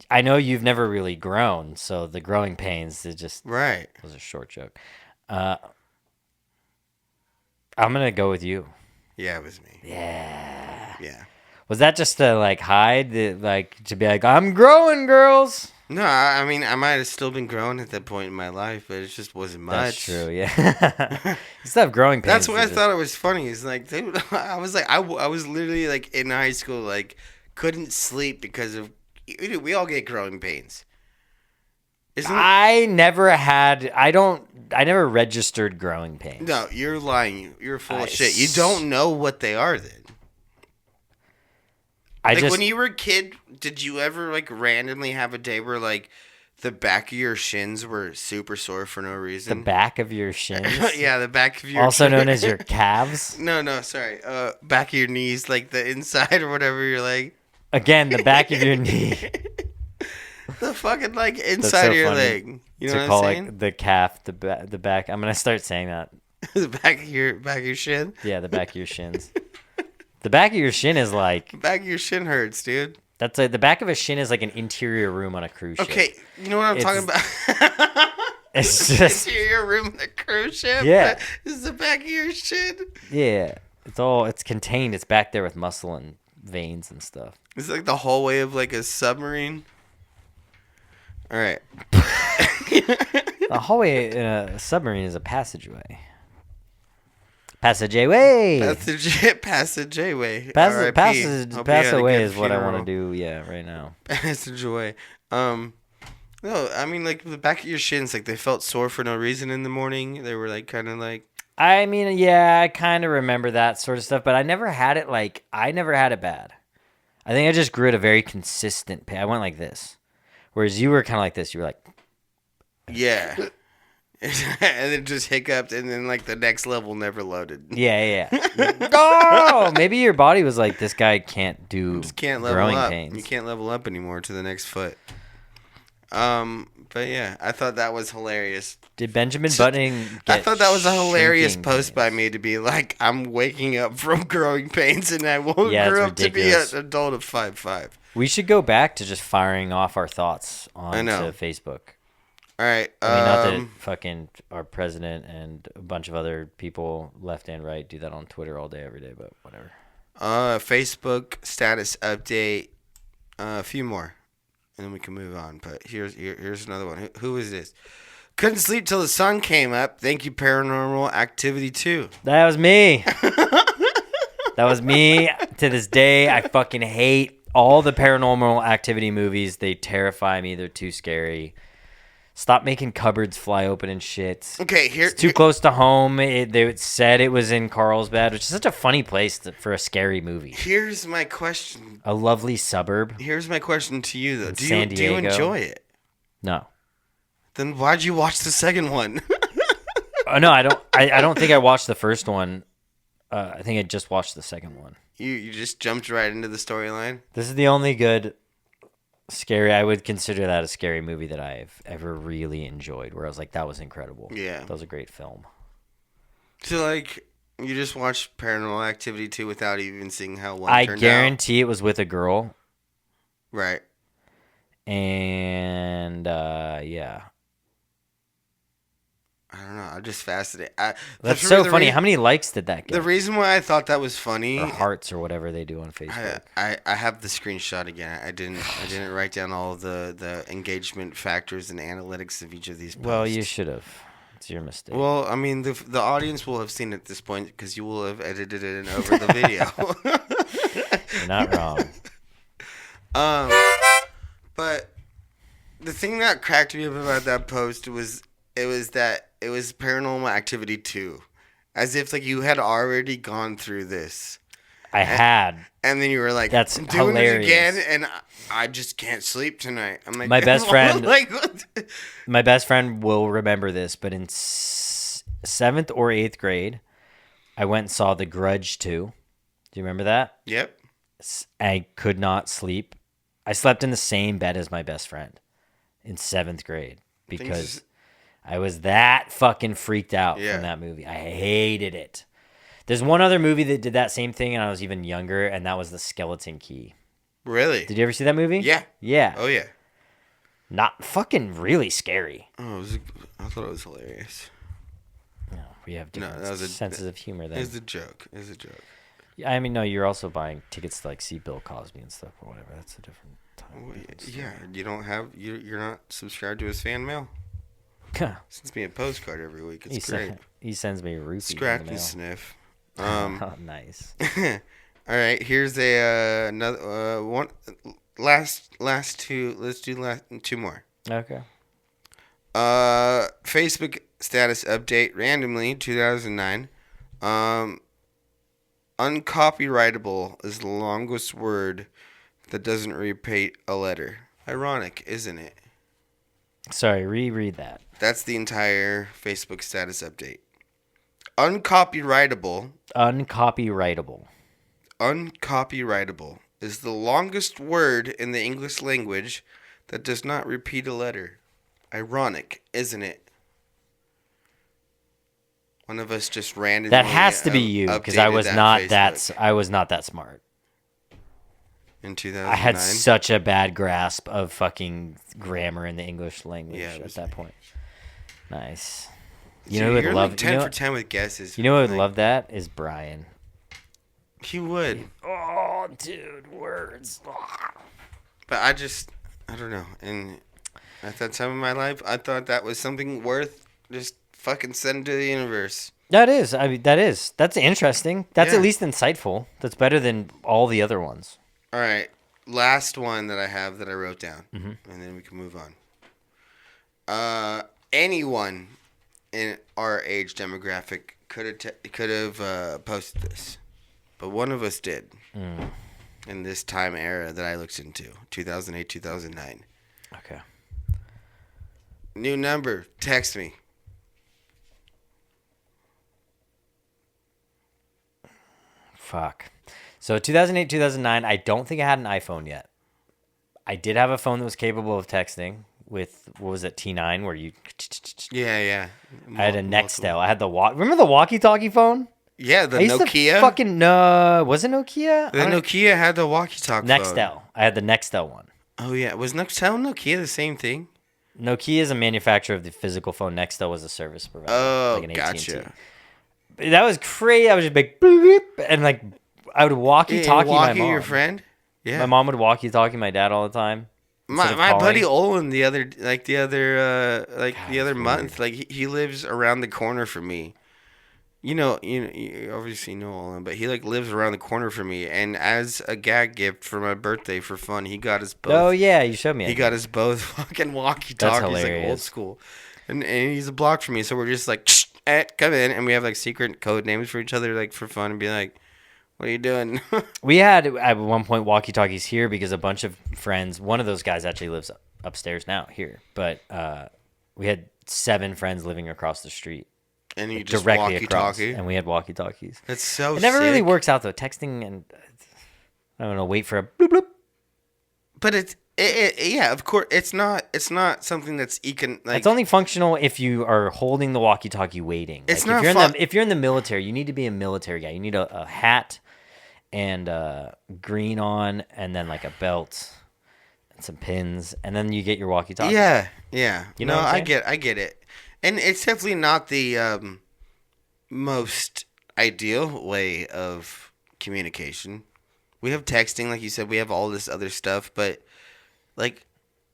I know you've never really grown, so the growing pains, it just Right. was a short joke. I'm going to go with you. Yeah, it was me. Yeah. Yeah. Was that just to like hide, to be like, I'm growing, girls? No, I mean, I might have still been growing at that point in my life, but it just wasn't much. That's true, yeah. You still have growing pains. That's why I thought it was funny. It's like, dude, I was like, I was literally like in high school, like couldn't sleep because of, we all get growing pains. I never registered growing pains. No, you're lying. You're full of shit. You don't know what they are then. When you were a kid, did you ever like randomly have a day where like the back of your shins were super sore for no reason? The back of your shins? Yeah, the back of your also known as your calves? No, sorry. Back of your knees, like the inside or whatever you're like. Again, the back of your knee. The fucking like inside of your leg. You know what I'm saying? It the calf, the back. I'm gonna start saying that. The back of your shin. Yeah, the back of your shins. The back of your shin is like. The back of your shin hurts, dude. That's like the back of a shin is like an interior room on a cruise ship. Okay, you know what I'm talking about? It's just interior room on a cruise ship. Yeah. This is the back of your shin. Yeah, it's contained. It's back there with muscle and veins and stuff. It's like the hallway of like a submarine. All right. A hallway in a submarine is a passageway. Passageway. Passageway. Passageway is what I want to do. Yeah, right now. Passageway. No, I mean, like, the back of your shins, like, they felt sore for no reason in the morning. They were, like, kind of like... I mean, yeah, I kind of remember that sort of stuff, but I never had it, I never had it bad. I think I just grew at a very consistent pace. I went like this. Whereas you were kind of like this. You were like... Yeah. And then just hiccuped, and then, like, the next level never loaded. Yeah. Oh! Maybe your body was like, this guy can't do Just can't level growing up. pains. You can't level up anymore to the next foot. But yeah, I thought that was hilarious. Did Benjamin Buttoning get I thought that was a hilarious shrinking post by pains? me to be like, I'm waking up from growing pains and I won't Yeah, it's grow up to be ridiculous. an adult of 5'5". We should go back to just firing off our thoughts onto know. Facebook. All right. I mean, not that fucking our president and a bunch of other people, left and right, do that on Twitter all day, every day, but whatever. Facebook status update. A few more, and then we can move on. But here's another one. Who is this? Couldn't sleep till the sun came up. Thank you, Paranormal Activity 2. That was me. That was me. To this day, I fucking hate all the Paranormal Activity movies. They terrify me. They're too scary. Stop making cupboards fly open and shit. Okay, It's too close to home. They said it was in Carlsbad, which is such a funny place for a scary movie. Here's my question. A lovely suburb. Here's my question to you, though. In Do San you Diego. enjoy it? No. Then why'd you watch the second one? No, I don't. I don't think I watched the first one. I think I just watched the second one. You just jumped right into the storyline? This is the only good scary. I would consider that a scary movie that I've ever really enjoyed. Where I was like, that was incredible. Yeah. That was a great film. So, like, you just watched Paranormal Activity 2 without even seeing how one I turned guarantee it was with a girl. out? Right. And yeah. I don't know. I'm just fascinated. That's so funny. How many likes did that get? The reason why I thought that was funny... Or hearts or whatever they do on Facebook. I have the screenshot again. I didn't write down all the engagement factors and analytics of each of these posts. Well, you should have. It's your mistake. Well, I mean, the audience will have seen it at this point because you will have edited it in over the video. You're not wrong. But the thing that cracked me up about that post was that it was Paranormal Activity 2. As if, like, you had already gone through this. I had. And then you were like, That's I'm doing hilarious. it again, and I just can't sleep tonight. I'm like, My best friend- like, My best friend will remember this, but in 7th or 8th grade, I went and saw The Grudge 2. Do you remember that? Yep. I could not sleep. I slept in the same bed as my best friend in 7th grade because I was that fucking freaked out from that movie. I hated it. There's one other movie that did that same thing, and I was even younger, and that was The Skeleton Key. Really? Did you ever see that movie? Yeah. Yeah. Oh, yeah. Not fucking really scary. Oh, I thought it was hilarious. No, we have different that was senses of humor It then. was a joke. It was a joke. I mean, no, you're also buying tickets to like see Bill Cosby and stuff or whatever. That's a different time. Well, yeah, you don't have you're not subscribed to his fan mail. Sends me a postcard every week. It's great. He sends me a roofie. Scratch and sniff. Oh, nice. All right, here's a another one. Last two. Let's do two more. Okay. Facebook status update randomly 2009. Uncopyrightable is the longest word that doesn't repeat a letter. Ironic, isn't it? Sorry, reread that. That's the entire Facebook status update. Uncopyrightable. Uncopyrightable. Uncopyrightable is the longest word in the English language that does not repeat a letter. Ironic, isn't it? One of us just randomly. That has to be you because I was not that smart. In 2009, I had such a bad grasp of fucking grammar in the English language at that point. Nice. You know who would you're love like 10 for 10 with guesses. You know who would love that is Brian. He would. Oh, dude, words. But I don't know. And At that time in my life, I thought that was something worth just fucking sending to the universe. That is. I mean, that's interesting. That's Yeah. at least insightful. That's better than all the other ones. All right, last one that I have that I wrote down, Mm-hmm. and then we can move on. Anyone in our age demographic could have posted this, but one of us did. In this time era that I looked into, 2008, 2009. Okay. New number, text me. Fuck. So 2008, 2009, I don't think I had an iPhone yet. I did have a phone that was capable of texting with, what was it, T9, where you... Yeah. I had a Nextel. I had the remember the walkie-talkie phone? Yeah, the I used Nokia. to fucking was it Nokia? The Nokia had the walkie-talkie phone. Nextel. I had the Nextel one. Oh yeah, was Nextel and Nokia the same thing? Nokia is a manufacturer of the physical phone. Nextel was a service provider. Oh, like an gotcha. AT&T. That was crazy. I was just big bloop, and like I would walkie-talkie my mom. your friend. Yeah, My mom would walkie-talkie my dad all the time. My buddy Olin the other month, like he lives around the corner from me. You obviously know Olin, but he like lives around the corner from me. And as a gag gift for my birthday for fun, he got us both. Oh yeah, you showed me. He got us both fucking walkie-talkies, like old hilarious. school. And he's a block from me, so we're just like, come in, and we have like secret code names for each other, like for fun, and be like, what are you doing? We had at one point walkie-talkies here because a bunch of friends. One of those guys actually lives upstairs now here, but we had 7 friends living across the street. And you just Directly across, walkie-talkie. and we had walkie-talkies. That's so It never really sick. works out though. Texting and I don't know. Wait for a bloop bloop. But yeah, of course, it's not something that's It's only functional if you are holding the walkie-talkie waiting. It's Like, not if you're in the military, you need to be a military guy. You need a hat and green on, and then like a belt and some pins, and then you get your walkie-talkie. Yeah. You know what I'm saying? I get it. And it's definitely not the most ideal way of communication. We have texting, like you said, we have all this other stuff, but like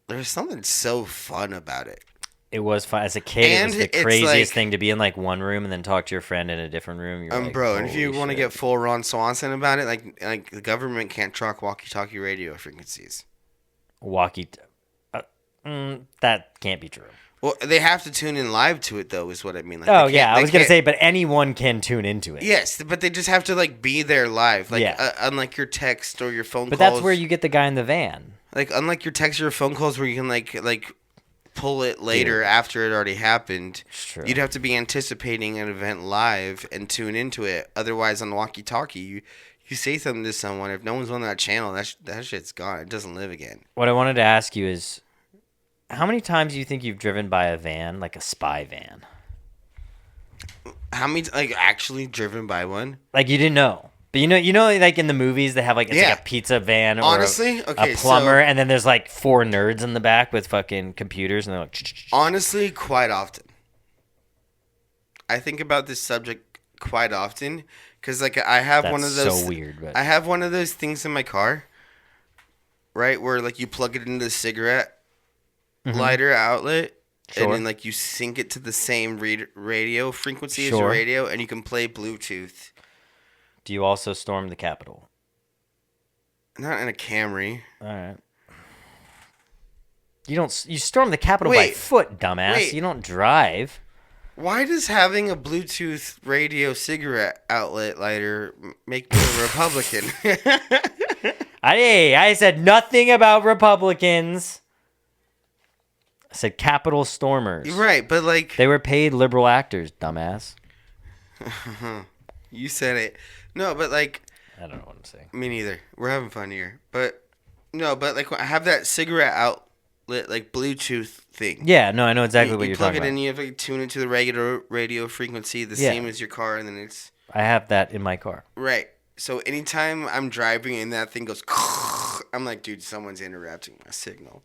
there's something so fun about it. It was fun as a kid. And it was the it's craziest like- thing to be in like one room and then talk to your friend in a different room. You're like, Bro, and if you holy want to shit. get full Ron Swanson about it, like the government can't track walkie-talkie radio frequencies. That can't be true. Well, they have to tune in live to it, though, is what I mean. Like, Oh they yeah, can't- I they was gonna can't- say, but anyone can tune into it. Yes, but they just have to like be there live. Like, Yeah. unlike your text or your phone But calls. that's where you get the guy in the van. Like, unlike your text or your phone calls where you can like pull it later after it already happened. It's true. You'd have to be anticipating an event live and tune into it. Otherwise, on walkie-talkie, you say something to someone. If no one's on that channel, that shit's gone. It doesn't live again. What I wanted to ask you is, how many times do you think you've driven by a van, like a spy van? How many like actually driven by one? Like you didn't know, but you know, like in the movies they have like it's Yeah. like a pizza van or Honestly, a okay, plumber, so- and then there's like 4 nerds in the back with fucking computers, and they're like, Honestly, quite often. I think about this subject quite often because, like, I have That's one of those. so weird, but- I have one of those things in my car, right, where like you plug it into the cigarette lighter outlet, Sure. and then like you sync it to the same radio frequency as Sure. your radio, and you can play Bluetooth. do you also storm the Capitol? Not in a Camry. All right. You storm the Capitol by Wait. foot, dumbass. Wait. You don't drive. Why does having a Bluetooth radio cigarette outlet lighter make me a Republican? I said nothing about Republicans. I said Capitol stormers. Right, but like They were paid liberal actors, dumbass. you said it. No, but like I don't know what I'm saying. me neither. We're having fun here. But no, but like I have that cigarette outlet like Bluetooth thing. Yeah, no, I know exactly you what you're plug talking it about. in, you have to tune into the regular radio frequency, the Yeah. same as your car, and then it's I have that in my car. right. So anytime I'm driving and that thing goes, I'm like, dude, someone's interrupting my signal.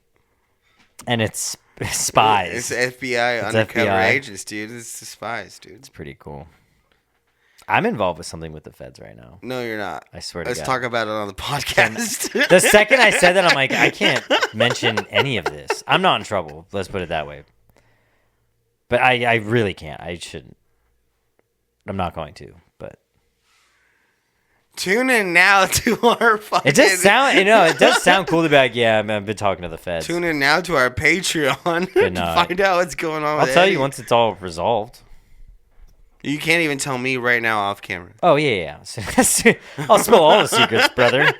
And it's spies. It's FBI It's undercover FBI. agents, dude. It's the spies, dude. It's pretty cool. I'm involved with something with the feds right now. No, you're not. I swear to Let's God. talk about it on the podcast. The second I said that, I'm like, I can't mention any of this. I'm not in trouble. Let's put it that way. But I really can't. I shouldn't. I'm not going to. But Tune in now to our fucking... it does sound, it does sound cool to be like, yeah, I've been talking to the feds. Tune in now to our Patreon to find out what's going on. I'll with tell Eddie. you once it's all resolved. You can't even tell me right now off camera. Oh yeah. I'll spill all the secrets, brother.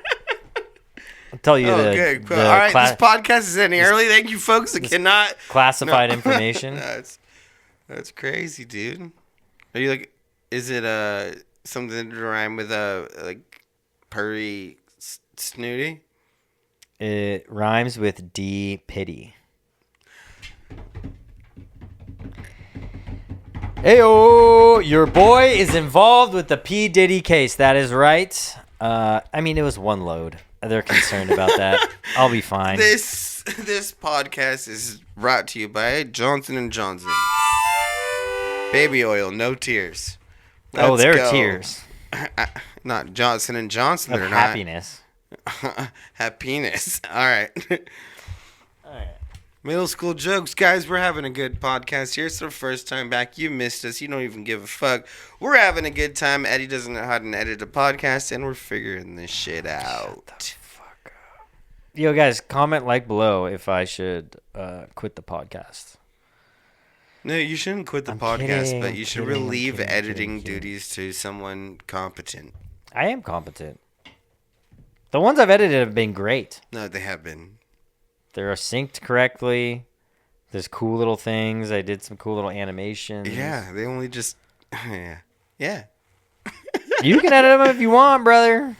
I'll tell you good. All right, this podcast is ending early. Thank you, folks. I cannot classified information. That's crazy, dude. Are you like? Is it something to rhyme with like purry snooty? It rhymes with D pity. Heyo, your boy is involved with the P Diddy case. That is right. I mean, it was one load. They're concerned about that. I'll be fine. This podcast is brought to you by Johnson & Johnson. Baby oil, no tears. There Let's are go. tears Not Johnson & Johnson. of They're happiness. not. Happiness. All right. All right. Middle school jokes. Guys, we're having a good podcast here. It's our first time back. You missed us. You don't even give a fuck. We're having a good time. Eddie doesn't know how to edit a podcast, and we're figuring this shit out. Yo, guys, comment like below if I should quit the podcast. No, you shouldn't quit the I'm podcast, kidding, but I'm you should kidding, I'm relieve kidding, editing kidding. duties to someone competent. I am competent. The ones I've edited have been great. No, they have been. They're synced correctly. There's cool little things. I did some cool little animations. Yeah, they only just... Yeah. Yeah. You can edit them if you want, brother.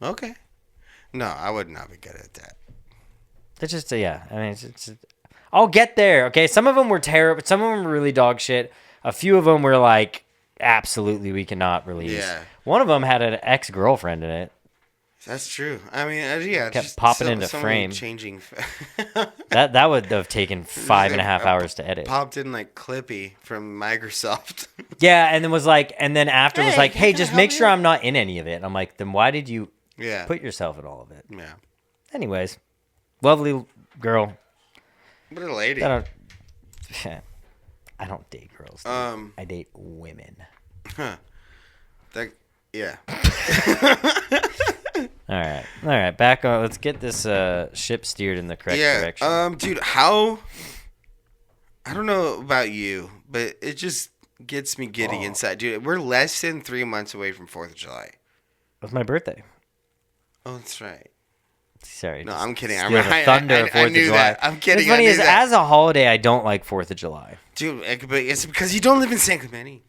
Okay. No, I would not be good at that. It's just, yeah. I mean, it's I'll get there, okay? Some of them were terrible. Some of them were really dog shit. A few of them were like, absolutely, we cannot release. Yeah. One of them had an ex-girlfriend in it. That's true. I mean, yeah. Kept just popping into so frame. many changing... That would have taken 5.5 hours to edit. Popped in like Clippy from Microsoft. Yeah, and then was like, and then after was Hey, like, hey, can I just help make sure you? I'm not in any of it. And I'm like, then why did you Yeah. put yourself in all of it? Yeah. Anyways, lovely girl. What a lady. I don't date girls. Dude. I date women. Huh. Yeah. All right. Back on. Let's get this ship steered in the correct direction. Dude, how... I don't know about you, but it just gets me giddy inside. Dude, we're less than 3 months away from 4th of July. It was my birthday. Oh, that's right. Sorry. No, just I'm kidding. steal the thunder of 4th I of knew July. that. I'm kidding. What's funny I is, knew that. as a holiday, I don't like 4th of July. Dude, but it's because you don't live in San Clemente.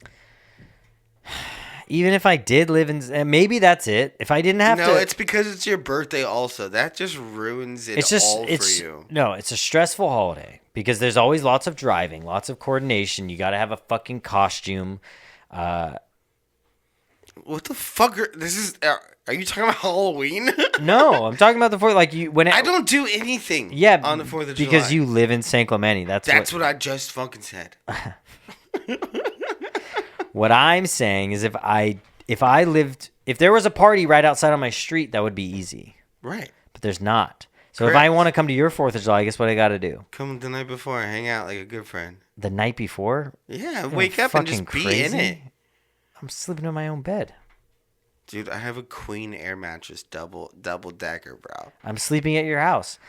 Even if I did live in, maybe that's it. If I didn't have to, No, it's because it's your birthday also. That just ruins it all for you. No, it's a stressful holiday because there's always lots of driving, lots of coordination. You got to have a fucking costume. What the fuck? Are you talking about Halloween? No, I'm talking about the 4th. Like I don't do anything. Yeah, on the 4th of July because you live in San Clemente. That's what I just fucking said. What I'm saying is, if there was a party right outside on my street, that would be easy. Right. But there's not. So if Correct. I want to come to your 4th of July, guess what I got to do? Come the night before, hang out like a good friend. The night before? Yeah, You're wake up and just fucking be in crazy? it. I'm sleeping in my own bed. Dude, I have a queen air mattress, double decker, bro. I'm sleeping at your house.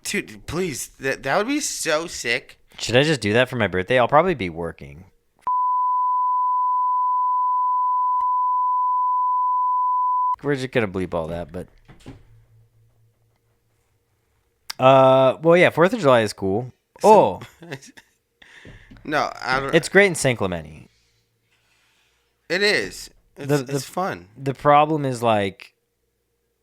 Dude, please, that would be so sick. Should I just do that for my birthday? I'll probably be working. We're just gonna bleep all that, but well, yeah, 4th of July is cool. Oh, No, I don't. it's great in San Clemente. It is. It's fun. The problem is, like,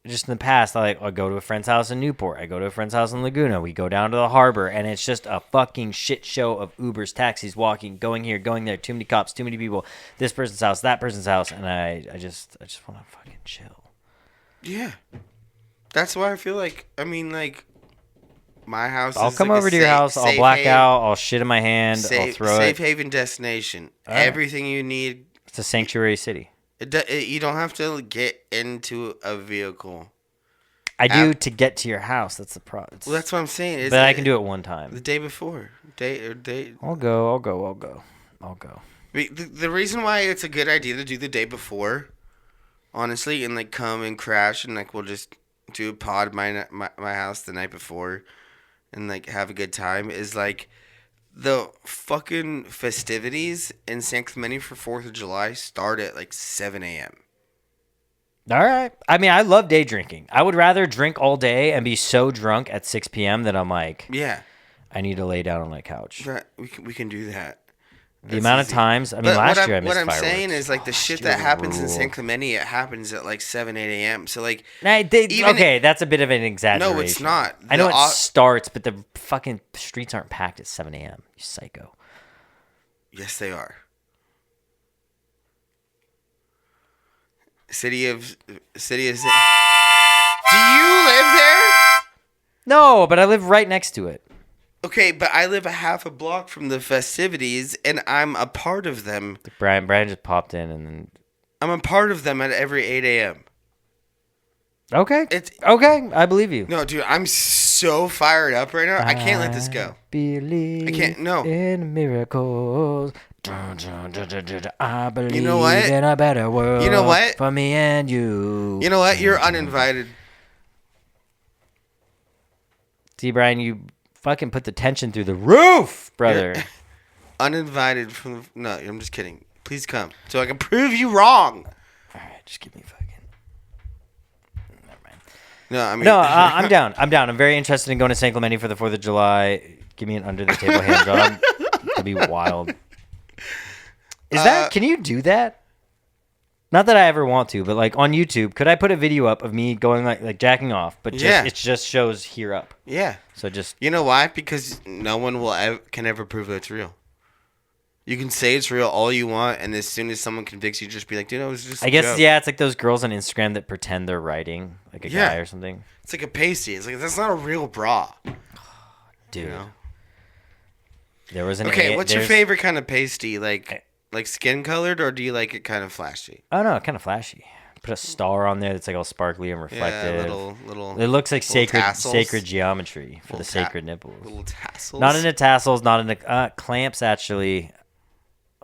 just in the past, I go to a friend's house in Newport. I go to a friend's house in Laguna. We go down to the harbor, and it's just a fucking shit show of Ubers, taxis, walking, going here, going there. Too many cops, too many people. This person's house, that person's house, and I just want to fucking chill. Yeah. That's why I feel like, my house I'll is come like over a to your house. I'll black out. I'll shit in my hand. I'll throw safe it. haven destination. All right. Everything you need It's a sanctuary city. You don't have to get into a vehicle. I do to get to your house. That's the problem. Well, that's what I'm saying. But I can do it one time. The day before. Day. I'll go. The reason why it's a good idea to do the day before, honestly, and like come and crash and like we'll just do a pod at my house the night before, and like have a good time is like the fucking festivities in San Clemente for 4th of July start at like 7 a.m. All right. I mean, I love day drinking. I would rather drink all day and be so drunk at 6 p.m. that I'm like, Yeah, I need to lay down on my couch. we can do that. The amount of times, I mean, last year I missed what I'm fireworks. saying is like the shit that happens in San Clemente, it happens at like 7, 8 a.m. So like, okay, that's a bit of an exaggeration. no, it's not. I know it starts, but the fucking streets aren't packed at 7 a.m. You psycho. Yes, they are. City of. Do you live there? No, but I live right next to it. Okay, but I live a half a block from the festivities, and I'm a part of them. Brian just popped in, and then I'm a part of them at every 8 a.m. okay, It's okay, I believe you. no, dude. I'm so fired up right now. I can't let this go. Believe I can't. No. in miracles. I believe You know what? in a better world. You know what? For me and you. You know what? You're uninvited. See, Brian, you fucking put the tension through the roof, brother. You're uninvited from. No, I'm just kidding. Please come so I can prove you wrong. All right, just give me fucking. Never mind. No, I mean. No, I'm down. I'm very interested in going to San Clemente for the 4th of July. Give me an under the table hand job. That'd be wild. Is that? Can you do that? Not that I ever want to, but like on YouTube, could I put a video up of me going like jacking off, but it just shows here up. Yeah. So just You know why? Because no one can ever prove that it's real. You can say it's real all you want, and as soon as someone convicts you, just be like, dude, it was just. I guess it's like those girls on Instagram that pretend they're writing like a guy or something. It's like a pasty. It's like that's not a real bra, Dude. You know? There was an what's your favorite kind of pasty? Like skin colored, or do you like it kind of flashy? Oh no, kind of flashy. Put a star on there that's like all sparkly and reflective. Yeah, little. It looks like tassels. sacred geometry for the sacred nipples. Little tassels. Not into tassels, not into clamps. Actually,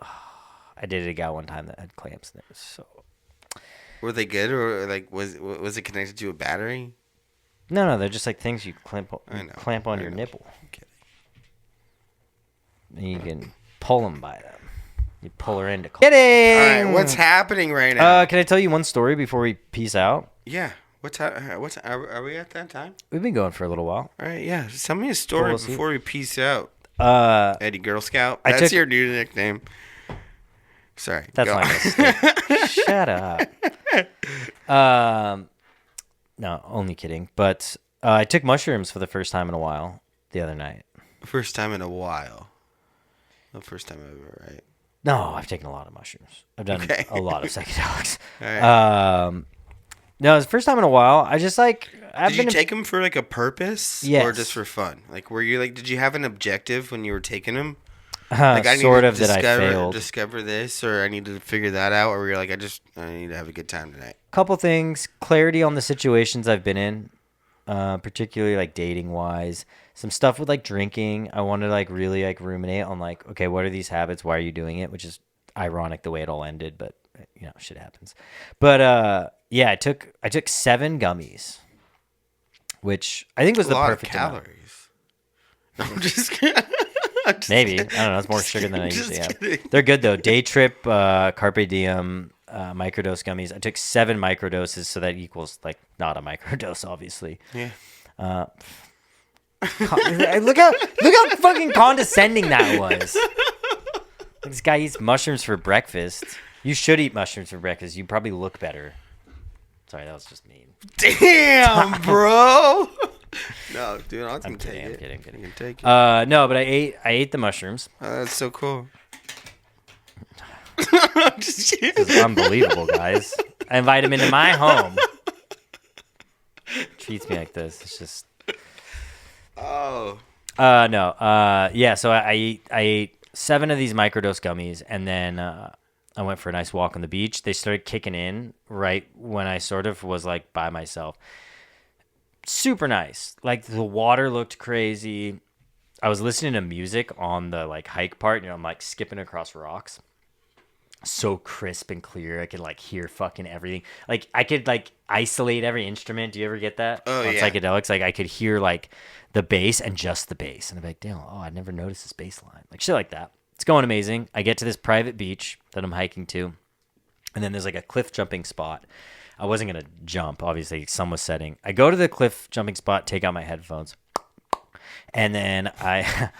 I dated a guy one time that had clamps in it. So Were they good, or like was it connected to a battery? no, they're just like things you clamp on your know. nipple. I'm kidding. And you can pull them by them. You pull her into. Kidding. All right, what's happening right now? Can I tell you one story before we peace out? Yeah. Are we at that time? We've been going for a little while. All right, yeah. Just tell me a story We'll see. before we peace out. Uh, Eddie Girl Scout. I That's took- your new nickname. Sorry. That's go. my mistake. Shut up. No, only kidding. But I took mushrooms for the first time in a while the other night. First time in a while. The first time ever, right? No, I've taken a lot of mushrooms. I've done a lot of psychedelics. All right. No, it's the first time in a while. I just like. Did you take them for like a purpose, Yes. or just for fun? Like, were you like? Did you have an objective when you were taking them? Like I need sort to of that I failed. Discover this, or I need to figure that out, or were you like, I need to have a good time tonight? Couple things, clarity on the situations I've been in, particularly like dating wise. Some stuff with like drinking. I want to like really like ruminate on like, okay, what are these habits? Why are you doing it? Which is ironic the way it all ended, but you know, shit happens. But yeah, I took 7 gummies, which I think was the perfect amount. calories. No, I'm just kidding. Maybe. I don't know. It's more sugar than I usually have. Kidding. They're good, though. Day Trip, Carpe Diem, microdose gummies. I took 7 microdoses, so that equals, like, not a microdose, obviously. Yeah. Look how fucking condescending that was. This guy eats mushrooms for breakfast. You should eat mushrooms for breakfast. You probably look better. Sorry, that was just mean. Damn, bro. No, dude, I'm kidding, take I'm it. kidding. You can take it. No, but I ate the mushrooms. That's so cool. This is unbelievable, guys. I invite him into my home. Treats me like this. It's just. Oh. No. Yeah. So I ate 7 of these microdose gummies, and then I went for a nice walk on the beach. They started kicking in right when I sort of was like by myself. Super nice. Like the water looked crazy. I was listening to music on the like hike part. I'm like skipping across rocks. So crisp and clear. I could like hear fucking everything. Like I could like isolate every instrument. Do you ever get that? Oh, on yeah. psychedelics? Like I could hear like the bass and just the bass. And I'm like, damn, I never noticed this bass line. Like shit like that. It's going amazing. I get to this private beach that I'm hiking to. And then there's like a cliff jumping spot. I wasn't going to jump. Obviously, sun was setting. I go to the cliff jumping spot, take out my headphones. And then I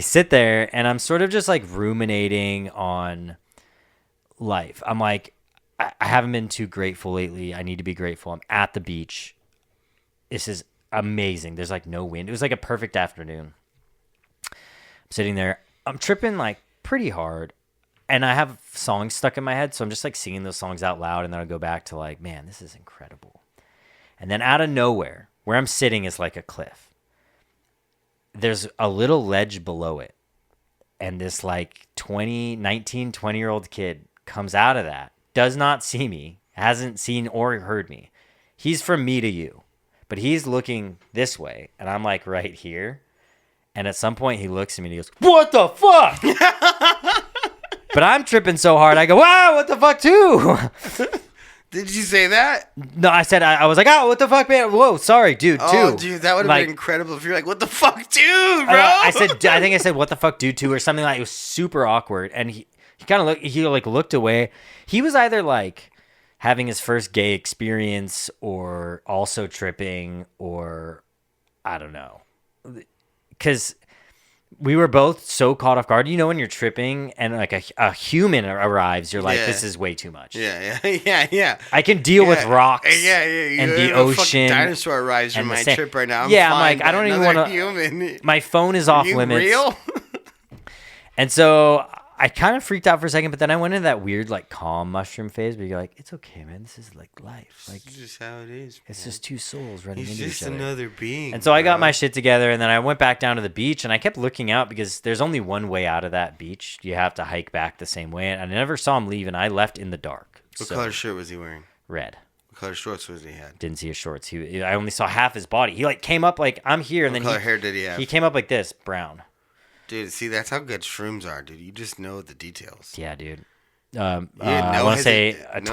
sit there and I'm sort of just like ruminating on life. I'm like, I haven't been too grateful lately. I need to be grateful. I'm at the beach. This is amazing. There's like no wind. It was like a perfect afternoon. I'm sitting there. I'm tripping like pretty hard. And I have songs stuck in my head. So I'm just like singing those songs out loud. And then I'll go back to like, man, this is incredible. And then out of nowhere, where I'm sitting is like a cliff. There's a little ledge below it. And this like 20-year-old kid comes out of that, does not see me, hasn't seen or heard me. He's from me to you, but he's looking this way. And I'm like right here. And at some point he looks at me and he goes, "What the fuck?" But I'm tripping so hard. I go, "Wow, what the fuck too?" Did you say that? No, I said, I was like, "Oh, what the fuck, man? Whoa, sorry, dude, too." Oh, dude, that would have Like, been incredible if you're like, "What the fuck, dude, bro?" I think I said, "What the fuck, dude," too, or something like. It was super awkward, and he kind of looked away. He was either like having his first gay experience, or also tripping, or I don't know, because we were both so caught off guard. You know, when you're tripping and like a human arrives, you're like, Yeah. "This is way too much." Yeah. I can deal with rocks. Yeah. And the A ocean. fucking dinosaur arrives from and the my sand. trip right now. I'm Yeah, I'm fine, like, I but don't even another wanna- Human. My phone is off you limits. real? And so I kind of freaked out for a second, but then I went into that weird like calm mushroom phase where you're like, it's okay, man. This is like life. Like This is just how it is. it's man. just two souls running He's into just each other. another being. And so I got bro. my shit together, and then I went back down to the beach, and I kept looking out because there's only one way out of that beach. You have to hike back the same way, and I never saw him leave, and I left in the dark. What So, color shirt was he wearing? red. What color shorts was he had? Didn't see his shorts. I only saw half his body. He like came up like I'm here, and What then color hair did he have? he came up like this, brown. Dude, see, that's how good shrooms are, dude. You just know the details. Yeah, dude. had I no want to say hesi- a no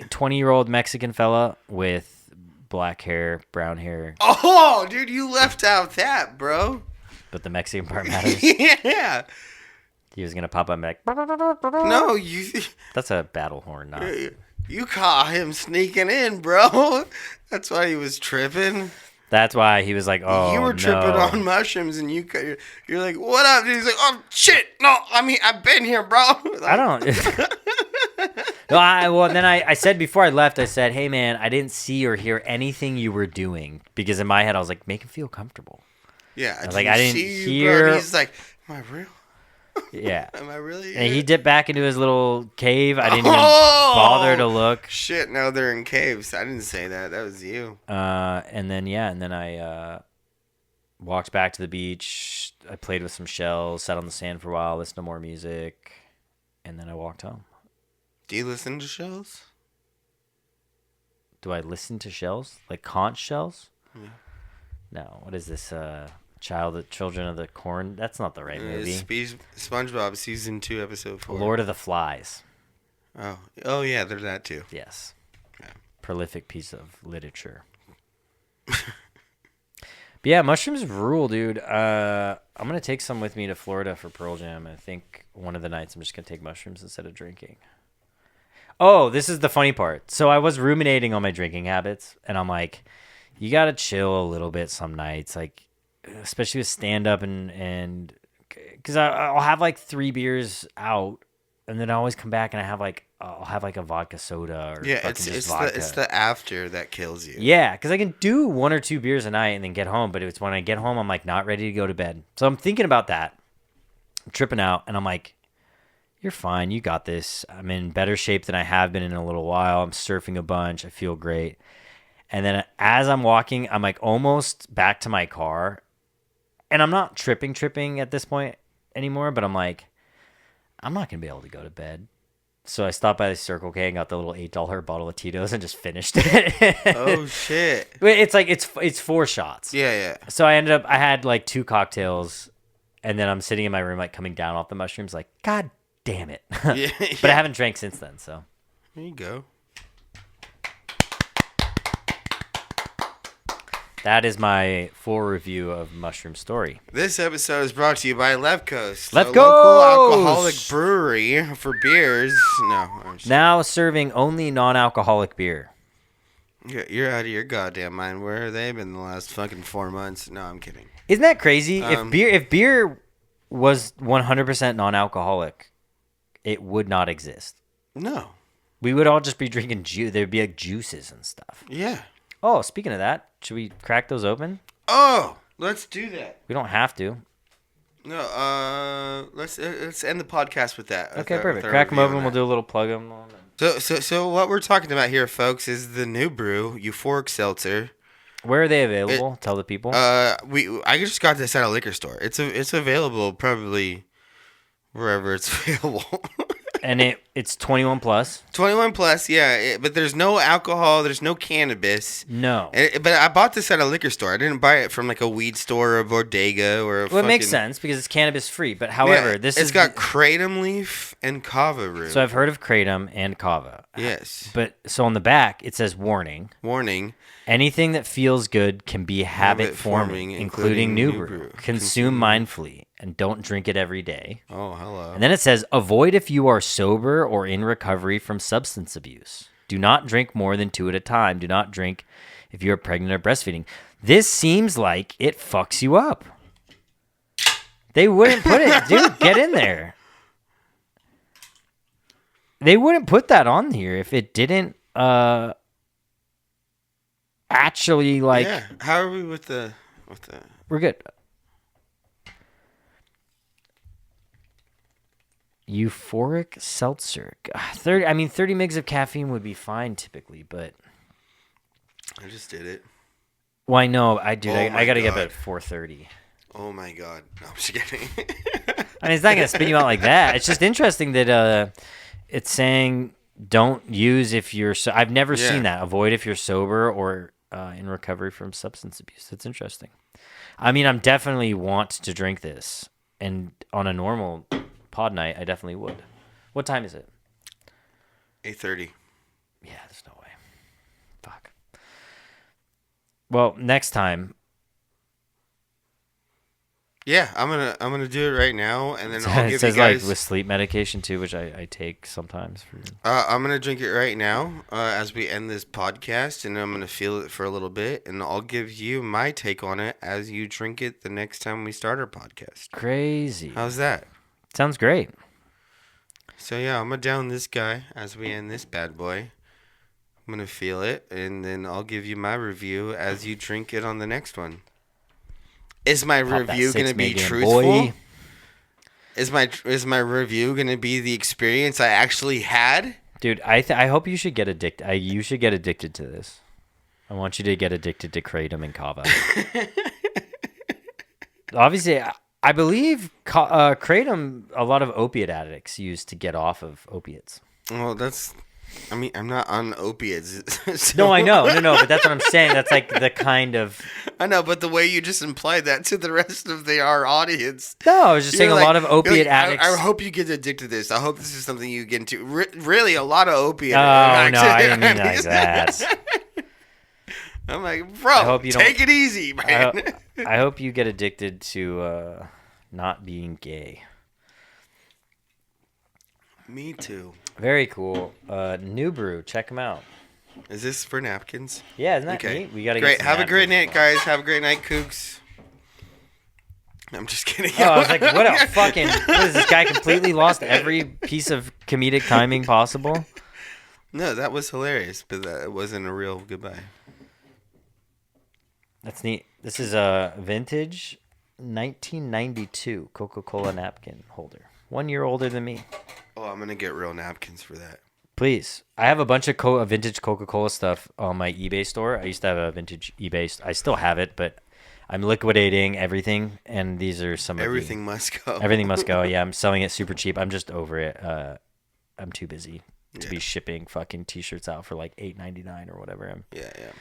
20-year-old Mexican fella with black hair, brown hair, Oh, dude, you left out that, bro. but the Mexican part matters. Yeah. He was gonna pop up and be like, No, you that's a battle horn, not. you caught him sneaking in, bro. That's why he was tripping. That's why he was like, "Oh, You were tripping no." on mushrooms, and you're like, "What up?" Dude? He's like, "Oh shit, no, I mean, I've been here, bro." I don't. No, then I said before I left, I said, "Hey, man, I didn't see or hear anything you were doing," because in my head I was like, "Make him feel comfortable." Yeah, was like, I didn't see you, hear- Bro. And he's like, "Am I real? Yeah. Am I really?" And he here?" dipped back into his little cave. I didn't even Oh! bother to look. Shit, no, they're in caves. I didn't say that. That was you. And then I walked back to the beach. I played with some shells, sat on the sand for a while, listened to more music, and then I walked home. Do you listen to shows? Do I listen to shells? Like conch shells? Yeah. No. What is this? Children of the Corn? That's not the right movie. SpongeBob season 2, episode 4. Lord of the Flies. Oh yeah, they're that too. Yes. Yeah. Prolific piece of literature. But yeah, mushrooms rule, dude. I'm going to take some with me to Florida for Pearl Jam. I think one of the nights I'm just going to take mushrooms instead of drinking. Oh, this is the funny part. So I was ruminating on my drinking habits, and I'm like, you got to chill a little bit some nights, like especially with stand-up and because I'll have like 3 beers out, and then I always come back and I'll have like a vodka soda or Yeah, fucking just it's vodka. the after that kills you. Yeah, because I can do 1 or 2 beers a night and then get home, but it's when I get home, I'm like not ready to go to bed. So I'm thinking about that. I'm tripping out, and I'm like, you're fine. You got this. I'm in better shape than I have been in a little while. I'm surfing a bunch. I feel great. And then as I'm walking, I'm like almost back to my car, and I'm not tripping at this point anymore, but I'm like, I'm not gonna be able to go to bed. So I stopped by the Circle K and got the little $8 bottle of Tito's and just finished it. Oh shit. It's like it's 4 shots. Yeah. So I had like 2 cocktails, and then I'm sitting in my room like coming down off the mushrooms, like God damn it. Yeah. But I haven't drank since then. So There you go. that is my full review of Mushroom Story. This episode is brought to you by Left Coast, Left a local Coast! alcoholic brewery for beers. No, I'm just, Now serving only non-alcoholic beer. you're out of your goddamn mind. Where have they been the last fucking 4 months? No, I'm kidding. Isn't that crazy? If beer was 100% non-alcoholic, it would not exist. No. We would all just be drinking juice. There'd be like juices and stuff. Yeah. Oh, speaking of that, should we crack those open? Oh, let's do that. We don't have to. No, let's end the podcast with that. Okay, with perfect. our Crack them review open. on We'll that. do a little plug them. So what we're talking about here, folks, is the new brew, Euphoric Seltzer. Where are they available? Tell the people. I just got this at a liquor store. It's available probably wherever it's available. And it's 21 plus. 21 plus, yeah. But there's no alcohol. There's no cannabis. No. But I bought this at a liquor store. I didn't buy it from like a weed store or a bodega or a Well, it makes sense because it's cannabis free. But however, it's got kratom leaf and kava root. So I've heard of kratom and kava. Yes. But so on the back it says warning. Warning. Anything that feels good can be habit forming, including new brew. Consume mindfully and don't drink it every day. Oh, hello. And then it says avoid if you are sober or in recovery from substance abuse. Do not drink more than 2 at a time. Do not drink if you are pregnant or breastfeeding. This seems like it fucks you up. They wouldn't put it, dude, get in there. They wouldn't put that on here if it didn't actually like. Yeah. How are we with the? We're good. Euphoric seltzer. 30 megs of caffeine would be fine typically, but I just did it. well, I know I do. Oh I got to get up God. at 4:30. Oh my god. No, I'm just kidding. I mean, it's not gonna spit you out like that. It's just interesting that it's saying don't use if you're. I've never seen that. Avoid if you're sober or in recovery from substance abuse. That's interesting. I mean, I'm definitely want to drink this, and on a normal pod night, I definitely would. What time is it? 8:30. Yeah, there's no way. Fuck. Well, next time. Yeah, I'm gonna do it right now, and then I'll It give says you guys. like with sleep medication too, which I take sometimes. I'm gonna drink it right now as we end this podcast, and I'm gonna feel it for a little bit, and I'll give you my take on it as you drink it the next time we start our podcast. Crazy. How's that? Sounds great. So yeah, I'm gonna down this guy as we end this bad boy. I'm gonna feel it, and then I'll give you my review as you drink it on the next one. Is my Pop that review gonna be 6 truthful? boy. Is my review gonna be the experience I actually had? Dude, I hope you should get addicted. You should get addicted to this. I want you to get addicted to kratom and kava. Obviously, I believe kratom. A lot of opiate addicts use to get off of opiates. Well, I'm not on opiates. So- No, I know, no, but that's what I'm saying. That's like the kind of. I know, but the way you just implied that to the rest of our audience. No, I was just saying You're a like- lot of you're opiate like, addicts. I hope you get addicted to this. I hope this is something you get into. Really, a lot of opiate. Oh addicts. no, I didn't mean like that. I'm like, bro, I hope you take it easy, man. I hope you get addicted to not being gay. Me too. Very cool. New Brew, check them out. Is this for napkins? Yeah, isn't that Okay. neat? We gotta Great. Get some Have a great napkins. night, guys. Have a great night, Kooks. I'm just kidding. Oh, I was like, what a fucking. What is this guy completely lost every piece of comedic timing possible? No, that was hilarious, but that wasn't a real goodbye. That's neat. This is a vintage 1992 Coca-Cola napkin holder. 1 year older than me. Oh, I'm gonna get real napkins for that. Please. I have a bunch of vintage Coca-Cola stuff on my eBay store. I used to have a vintage eBay. I still have it, but I'm liquidating everything, and these are some Everything must go. Everything must go. Yeah, I'm selling it super cheap. I'm just over it. I'm too busy to be shipping fucking t-shirts out for like $8.99 or whatever. Yeah.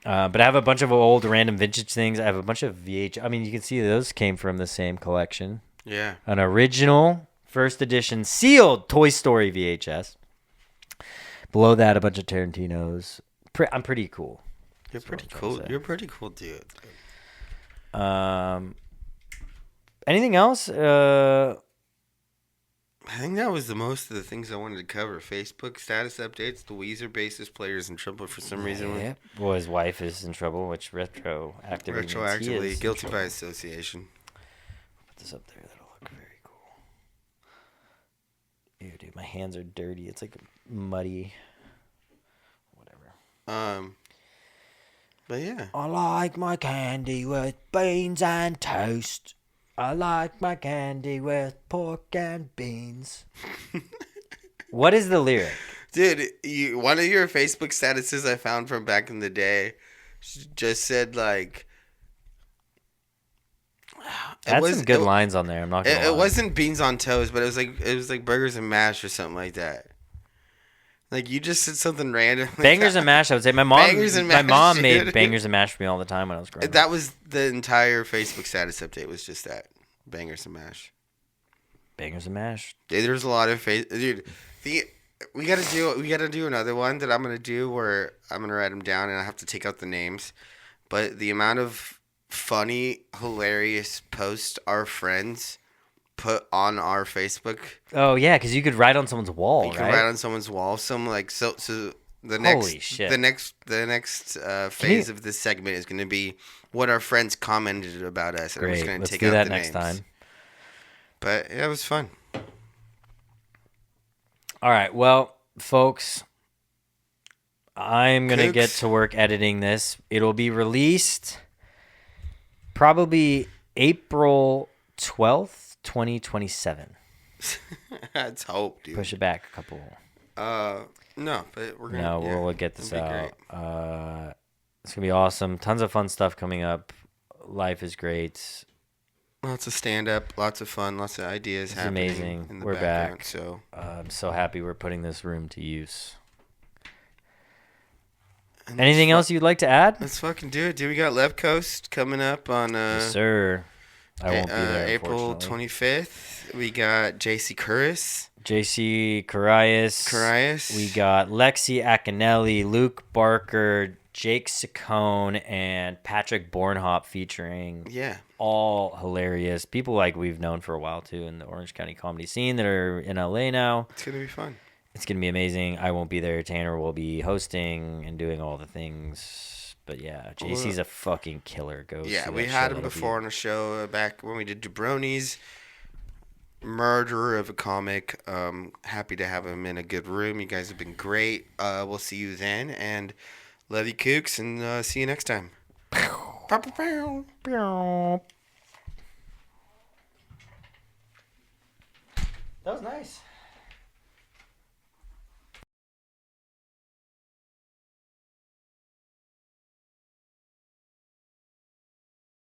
But I have a bunch of old random vintage things. I have a bunch of VH. I mean, you can see those came from the same collection. Yeah. An original first edition sealed Toy Story VHS. Below that, a bunch of Tarantinos. I'm pretty cool. You're pretty cool. You're pretty cool, dude. Anything else? I think that was the most of the things I wanted to cover. Facebook status updates. The Weezer bassist player's in trouble for some reason. Yeah. Well, his wife is in trouble, which retroactively Guilty by association. Put this up there. That'll look very cool. Ew, dude, my hands are dirty. It's like muddy. Whatever. But yeah. I like my candy with beans and toast. I like my candy with pork and beans. What is the lyric? Dude, one of your Facebook statuses I found from back in the day just said like... Had some good lines on there. I'm not gonna lie. It wasn't beans on toast, but it was like burgers and mash or something like that. Like you just said something random. Like Bangers and mash. I would say my mom. My mom dude. made bangers and mash for me all the time when I was growing up. That was the entire Facebook status update. Was just that bangers and mash. Bangers and mash. Dude, there's a lot of dude. We gotta do another one that I'm gonna do where I'm gonna write them down and I have to take out the names. But the amount of funny, hilarious posts our friends put on our Facebook. Oh yeah, because you could write on someone's wall. You can write on someone's wall. Some like so the Holy next shit. the next phase of this segment is going to be what our friends commented about us. And I'm just Great. going to Let's take do out that the next names. time. But yeah, it was fun. All right, well, folks, I'm gonna Kooks. get to work editing this. It'll be released probably April 12th. 2027. Let's hope, dude. Push it back a couple. No, but we're gonna. We'll get this out. It's gonna be awesome. Tons of fun stuff coming up. Life is great. Lots of stand up, lots of fun, lots of ideas It's happening. amazing. In the We're background, back. So I'm so happy we're putting this room to use. and Anything else you'd like to add? Let's fucking do it, dude. We got Left Coast coming up on Yes, sir. I won't be there. April 25th. We got JC Curris. JC Carias. We got Lexi Akinelli, Luke Barker, Jake Saccone, and Patrick Bornhop featuring. Yeah. All hilarious. People like we've known for a while, too, in the Orange County comedy scene that are in LA now. It's going to be fun. It's going to be amazing. I won't be there. Tanner will be hosting and doing all the things. But yeah, JC's a fucking killer. Yeah, we had him before on a show back when we did Jabroni's. Murderer of a comic. Happy to have him in a good room. You guys have been great. We'll see you then. And love you, Kooks, and see you next time. That was nice.